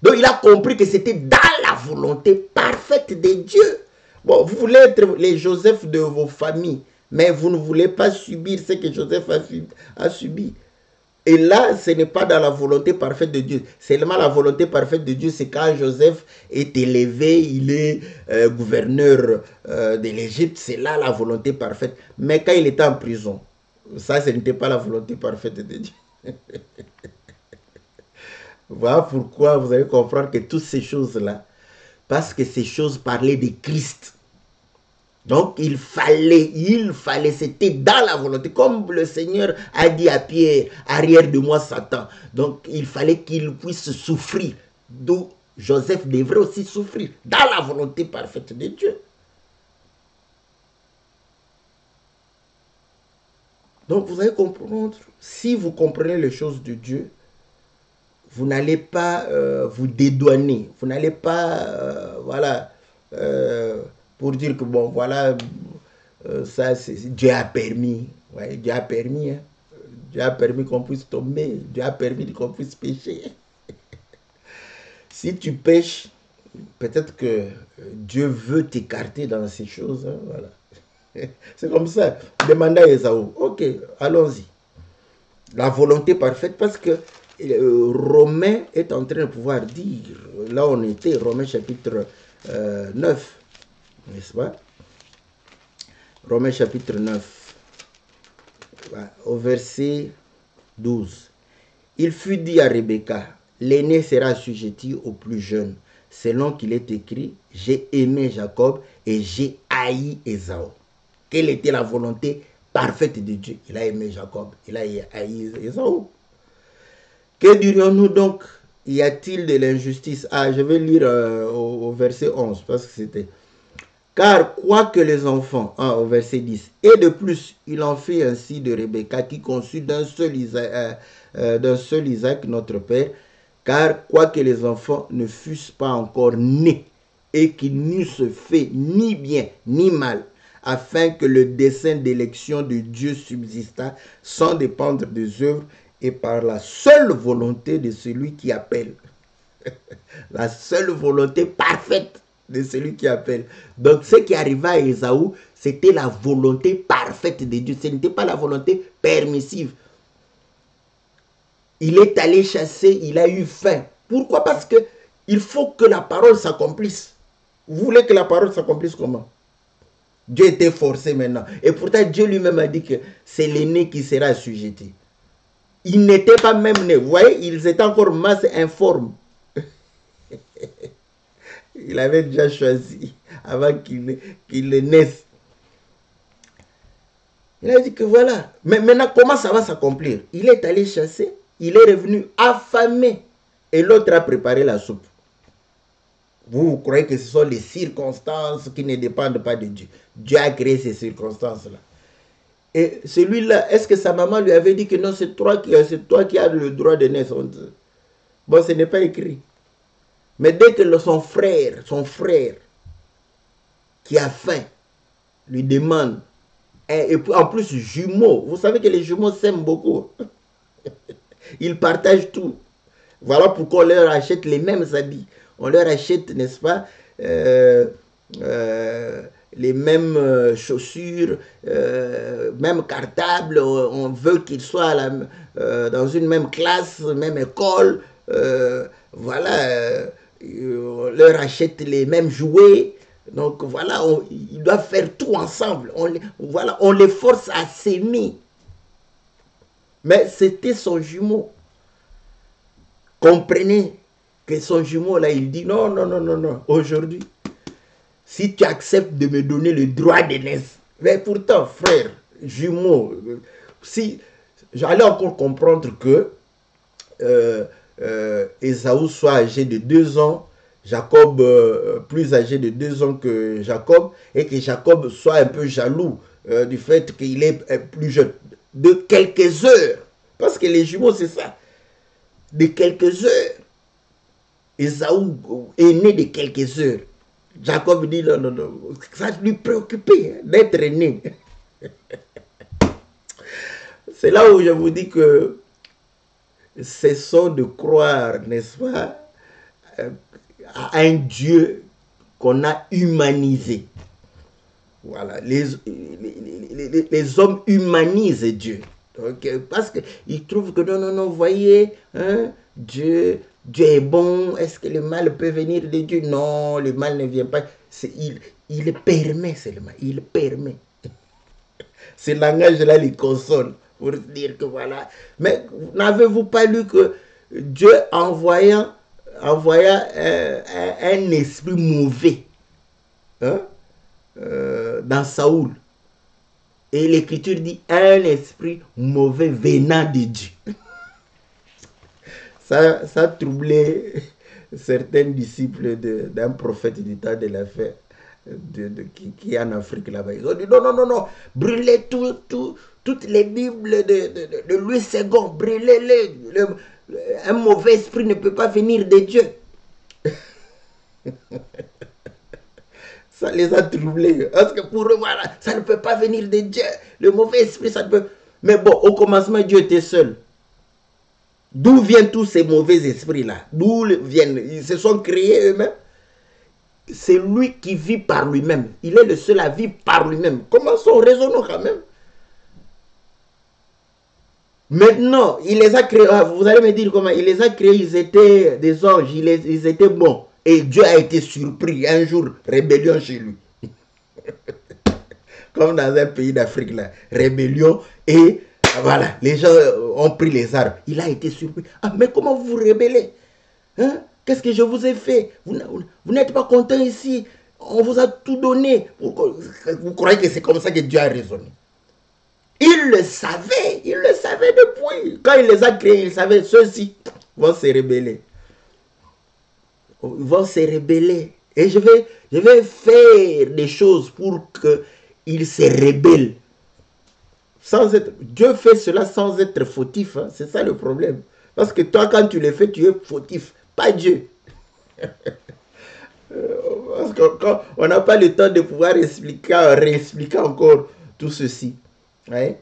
Donc il a compris que c'était dans la volonté parfaite de Dieu. Bon, vous voulez être les Joseph de vos familles, mais vous ne voulez pas subir ce que Joseph a subi. Et là, ce n'est pas dans la volonté parfaite de Dieu. Seulement la volonté parfaite de Dieu, c'est quand Joseph est élevé, il est gouverneur de l'Égypte, c'est là la volonté parfaite. Mais quand il était en prison, ça, ce n'était pas la volonté parfaite de Dieu. Voilà pourquoi vous allez comprendre que toutes ces choses-là, parce que ces choses parlaient de Christ. Donc il fallait, c'était dans la volonté. Comme le Seigneur a dit à Pierre, arrière de moi Satan. Donc il fallait qu'il puisse souffrir. D'où Joseph devrait aussi souffrir, dans la volonté parfaite de Dieu. Donc vous allez comprendre, si vous comprenez les choses de Dieu, vous n'allez pas vous dédouaner, vous n'allez pas, voilà, pour dire que bon, voilà, ça, Dieu a permis, ouais, Dieu a permis, hein. Dieu a permis qu'on puisse tomber, Dieu a permis qu'on puisse pécher. Si tu pêches, peut-être que Dieu veut t'écarter dans ces choses, hein, voilà. C'est comme ça. Demandez à Esaü. Ok, allons-y. La volonté parfaite, parce que Romain est en train de pouvoir dire, là on était, Romain chapitre 9, n'est-ce pas? Romain chapitre 9, au verset 12. Il fut dit à Rebecca, l'aîné sera assujetti au plus jeune, selon qu'il est écrit, j'ai aimé Jacob et j'ai haï Ésaü. Quelle était la volonté parfaite de Dieu? Il a aimé Jacob, il a haï Ésaü. Que dirions-nous donc? Y a-t-il de l'injustice? Ah, je vais lire au verset 11, parce que c'était... Car quoique les enfants, au verset 10, et de plus, il en fit ainsi de Rebecca qui conçut d'un seul Isaac, notre père, car quoique les enfants ne fussent pas encore nés, et qu'ils n'eussent fait ni bien ni mal, afin que le dessein d'élection de Dieu subsistât sans dépendre des œuvres et par la seule volonté de celui qui appelle. La seule volonté parfaite de celui qui appelle. Donc ce qui arriva à Ésaü, c'était la volonté parfaite de Dieu. Ce n'était pas la volonté permissive. Il est allé chasser, il a eu faim. Pourquoi? Parce que il faut que la parole s'accomplisse. Vous voulez que la parole s'accomplisse comment? Dieu était forcé maintenant. Et pourtant, Dieu lui-même a dit que c'est l'aîné qui sera assujetti. Ils n'étaient pas même nés. Vous voyez, ils étaient encore masse informes. Il avait déjà choisi avant qu'il naisse. Il a dit que voilà. Mais maintenant, comment ça va s'accomplir? Il est allé chasser. Il est revenu affamé. Et l'autre a préparé la soupe. Vous croyez que ce sont les circonstances qui ne dépendent pas de Dieu. Dieu a créé ces circonstances-là. Et celui-là, est-ce que sa maman lui avait dit que non, c'est toi qui as le droit de naître? Bon, ce n'est pas écrit. Mais dès que son frère qui a faim, lui demande, et en plus jumeaux, vous savez que les jumeaux s'aiment beaucoup. Ils partagent tout. Voilà pourquoi on leur achète les mêmes habits. On leur achète, n'est-ce pas, les mêmes chaussures, même cartable. On veut qu'ils soient dans une même classe, même école. Voilà, on leur achète les mêmes jouets. Donc voilà, ils doivent faire tout ensemble. On les force à s'aimer. Mais c'était son jumeau. Comprenez que son jumeau là, il dit non, non, non, non, non. Aujourd'hui, si tu acceptes de me donner le droit de naissance, mais pourtant, frère, jumeau, si j'allais encore comprendre que Ésaü soit âgé de 2 ans, Jacob plus âgé de 2 ans que Jacob, et que Jacob soit un peu jaloux du fait qu'il est plus jeune, de quelques heures, parce que les jumeaux c'est ça, de quelques heures. Ésaü est né de quelques heures. Jacob dit non, non, non, ça lui préoccupait d'être né. C'est là où je vous dis que cessons de croire, n'est-ce pas, à un Dieu qu'on a humanisé. Voilà, les hommes humanisent Dieu. Donc, parce qu'ils trouvent que non, non, non, vous voyez, hein, Dieu est bon, est-ce que le mal peut venir de Dieu? Non, le mal ne vient pas. Il permet seulement, il permet. Ce langage-là les console pour dire que voilà. Mais n'avez-vous pas lu que Dieu envoya un esprit mauvais hein, dans Saoul? Et l'Écriture dit un esprit mauvais venant de Dieu. Ça troublait certains disciples d'un prophète du temps de la fin qui est en Afrique là-bas. Ils ont dit non, non, non, non, brûlez toutes les Bibles de Louis II, brûlez-les. Un mauvais esprit ne peut pas venir de Dieu. Ça les a troublés. Parce que pour eux, voilà, ça ne peut pas venir de Dieu. Le mauvais esprit, ça ne peut. Mais bon, au commencement, Dieu était seul. D'où viennent tous ces mauvais esprits-là? D'où viennent? Ils se sont créés eux-mêmes. C'est lui qui vit par lui-même. Il est le seul à vivre par lui-même. Commençons, raisonnons quand même. Maintenant, il les a créés. Vous allez me dire comment? Il les a créés, ils étaient des anges, ils étaient bons. Et Dieu a été surpris. Un jour, rébellion chez lui. Comme dans un pays d'Afrique, là. Rébellion et voilà, les gens ont pris les armes. Il a été surpris. Ah, mais comment vous vous rébellez? Hein? Qu'est-ce que je vous ai fait? Vous n'êtes pas content ici. On vous a tout donné. Vous croyez que c'est comme ça que Dieu a raisonné? Il le savait depuis. Quand il les a créés, il savait ceux-ci vont se rebeller. Ils vont se rebeller. Et je vais faire des choses pour qu'ils se rebellent. Dieu fait cela sans être fautif. Hein? C'est ça le problème. Parce que toi, quand tu le fais, tu es fautif. Pas Dieu. Parce qu'on n'a pas le temps de pouvoir réexpliquer encore tout ceci. Ouais.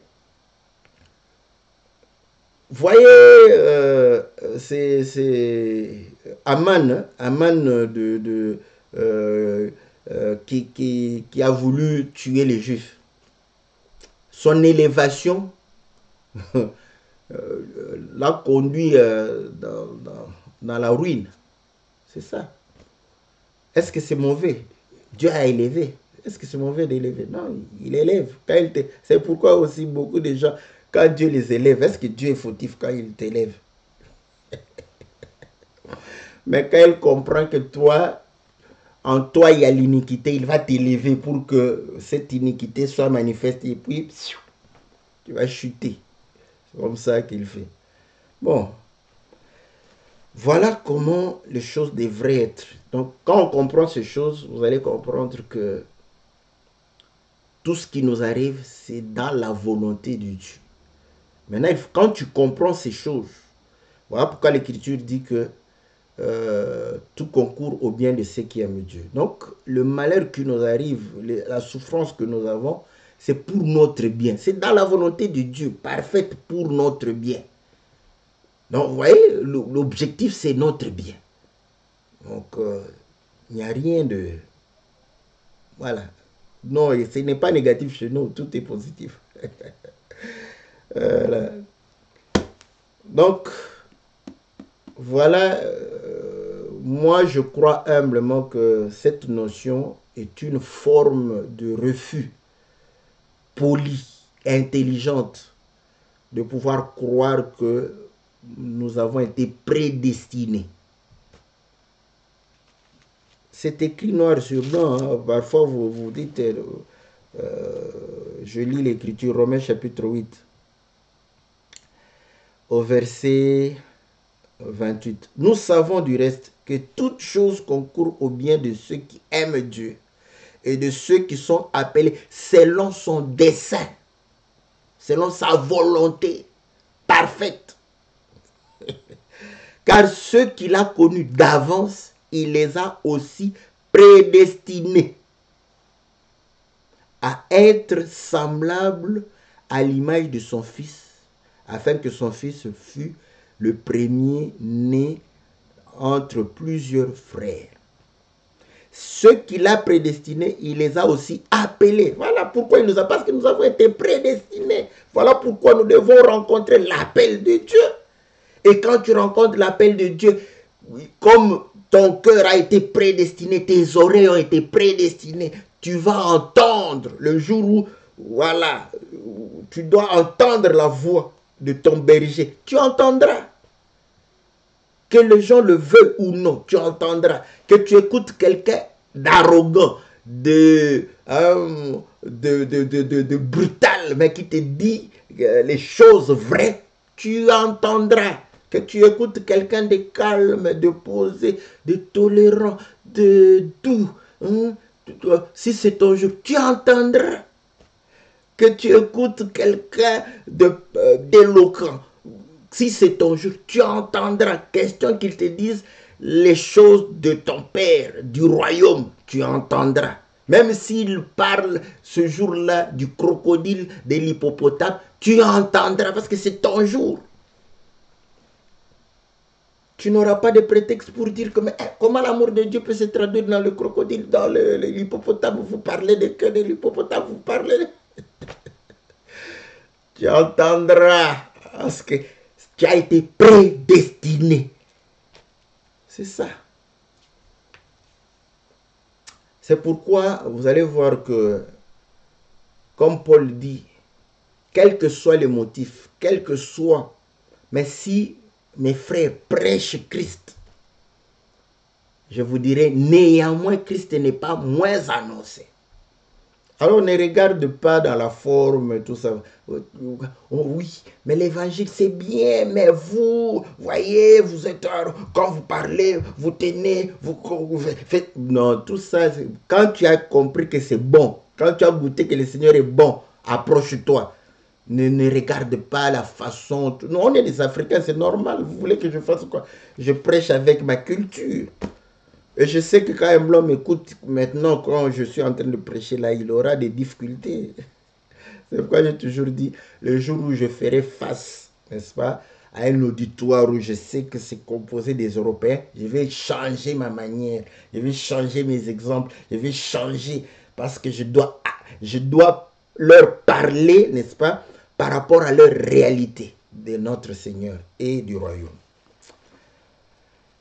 Voyez, Aman, hein, Aman qui a voulu tuer les Juifs. Son élévation l'a conduit dans la ruine. C'est ça. Est-ce que c'est mauvais? Dieu a élevé. Est-ce que c'est mauvais d'élever? Non, il élève. C'est pourquoi aussi beaucoup de gens, quand Dieu les élève, est-ce que Dieu est fautif quand il t'élève? Mais quand il comprend que toi, en toi, il y a l'iniquité, il va t'élever pour que cette iniquité soit manifeste et puis tu vas chuter. C'est comme ça qu'il fait. Bon, voilà comment les choses devraient être. Donc, quand on comprend ces choses, vous allez comprendre que tout ce qui nous arrive, c'est dans la volonté de Dieu. Maintenant, quand tu comprends ces choses, voilà pourquoi l'Écriture dit que tout concourt au bien de ceux qui aiment Dieu. Donc, le malheur qui nous arrive, la souffrance que nous avons, c'est pour notre bien. C'est dans la volonté de Dieu, parfaite pour notre bien. Donc, vous voyez, l'objectif, c'est notre bien. Donc, il n'y a rien de... Voilà. Non, ce n'est pas négatif chez nous, tout est positif. Voilà. Donc, voilà, moi je crois humblement que cette notion est une forme de refus poli, intelligente, de pouvoir croire que nous avons été prédestinés. C'est écrit noir sur blanc, hein. Parfois vous dites, je lis l'Écriture, Romains chapitre 8, au verset 28. Nous savons du reste que toute chose concourt au bien de ceux qui aiment Dieu et de ceux qui sont appelés selon son dessein, selon sa volonté parfaite. Car ceux qu'il a connus d'avance, il les a aussi prédestinés à être semblables à l'image de son Fils, afin que son Fils fût le premier-né entre plusieurs frères. Ceux qu'il a prédestinés, il les a aussi appelés. Voilà pourquoi il nous a, parce que nous avons été prédestinés. Voilà pourquoi nous devons rencontrer l'appel de Dieu. Et quand tu rencontres l'appel de Dieu, comme ton cœur a été prédestiné, tes oreilles ont été prédestinées, tu vas entendre le jour où, voilà, tu dois entendre la voix de ton berger. Tu entendras. Que les gens le veuillent ou non, tu entendras. Que tu écoutes quelqu'un d'arrogant, de brutal, mais qui te dit les choses vraies, tu entendras. Que tu écoutes quelqu'un de calme, de posé, de tolérant, de doux. Hein? Si c'est ton jour, tu entendras. Que tu écoutes quelqu'un d'éloquent. Si c'est ton jour, tu entendras. Question qu'il te dise les choses de ton Père, du royaume, tu entendras. Même s'il parle ce jour-là du crocodile, de l'hippopotame, tu entendras parce que c'est ton jour. Tu n'auras pas de prétexte pour dire que mais, comment l'amour de Dieu peut se traduire dans le crocodile, dans l'hippopotame. Vous parlez de que de l'hippopotame, vous parlez de... Tu entendras parce que tu as été prédestiné. C'est ça. C'est pourquoi vous allez voir que, comme Paul dit, quels que soient les motifs, quels que soient, mais si mes frères prêchent Christ, je vous dirai, néanmoins Christ n'est pas moins annoncé. Alors ne regarde pas dans la forme, tout ça. Oh, oui, mais l'évangile c'est bien, mais vous, voyez, vous êtes, quand vous parlez, vous tenez, vous faites... Non, tout ça, quand tu as compris que c'est bon, quand tu as goûté que le Seigneur est bon, approche-toi. Ne regarde pas la façon. Nous, on est des Africains, c'est normal. Vous voulez que je fasse quoi? Je prêche avec ma culture. Et je sais que quand un blanc m'écoute maintenant, quand je suis en train de prêcher là, il aura des difficultés. C'est pourquoi j'ai toujours dit, le jour où je ferai face, n'est-ce pas, à un auditoire où je sais que c'est composé des Européens, je vais changer ma manière, je vais changer mes exemples, je vais changer parce que je dois leur parler, n'est-ce pas, par rapport à leur réalité de notre Seigneur et du royaume.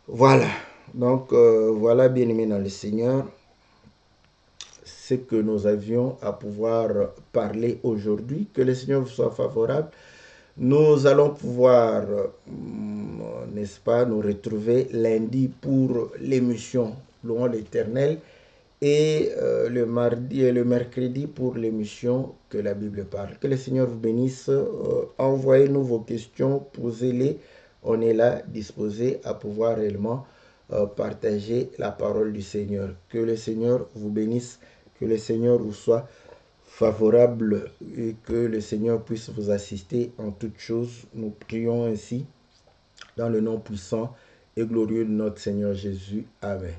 Voilà, donc voilà, bien-aimés dans le Seigneur, ce que nous avions à pouvoir parler aujourd'hui. Que le Seigneur vous soit favorable. Nous allons pouvoir, n'est-ce pas, nous retrouver lundi pour l'émission Louons l'Éternel et le mardi et le mercredi pour l'émission Que la Bible parle. Que le Seigneur vous bénisse. Envoyez-nous vos questions, posez-les. On est là, disposé à pouvoir réellement partager la parole du Seigneur. Que le Seigneur vous bénisse, que le Seigneur vous soit favorable et que le Seigneur puisse vous assister en toutes choses. Nous prions ainsi dans le nom puissant et glorieux de notre Seigneur Jésus. Amen.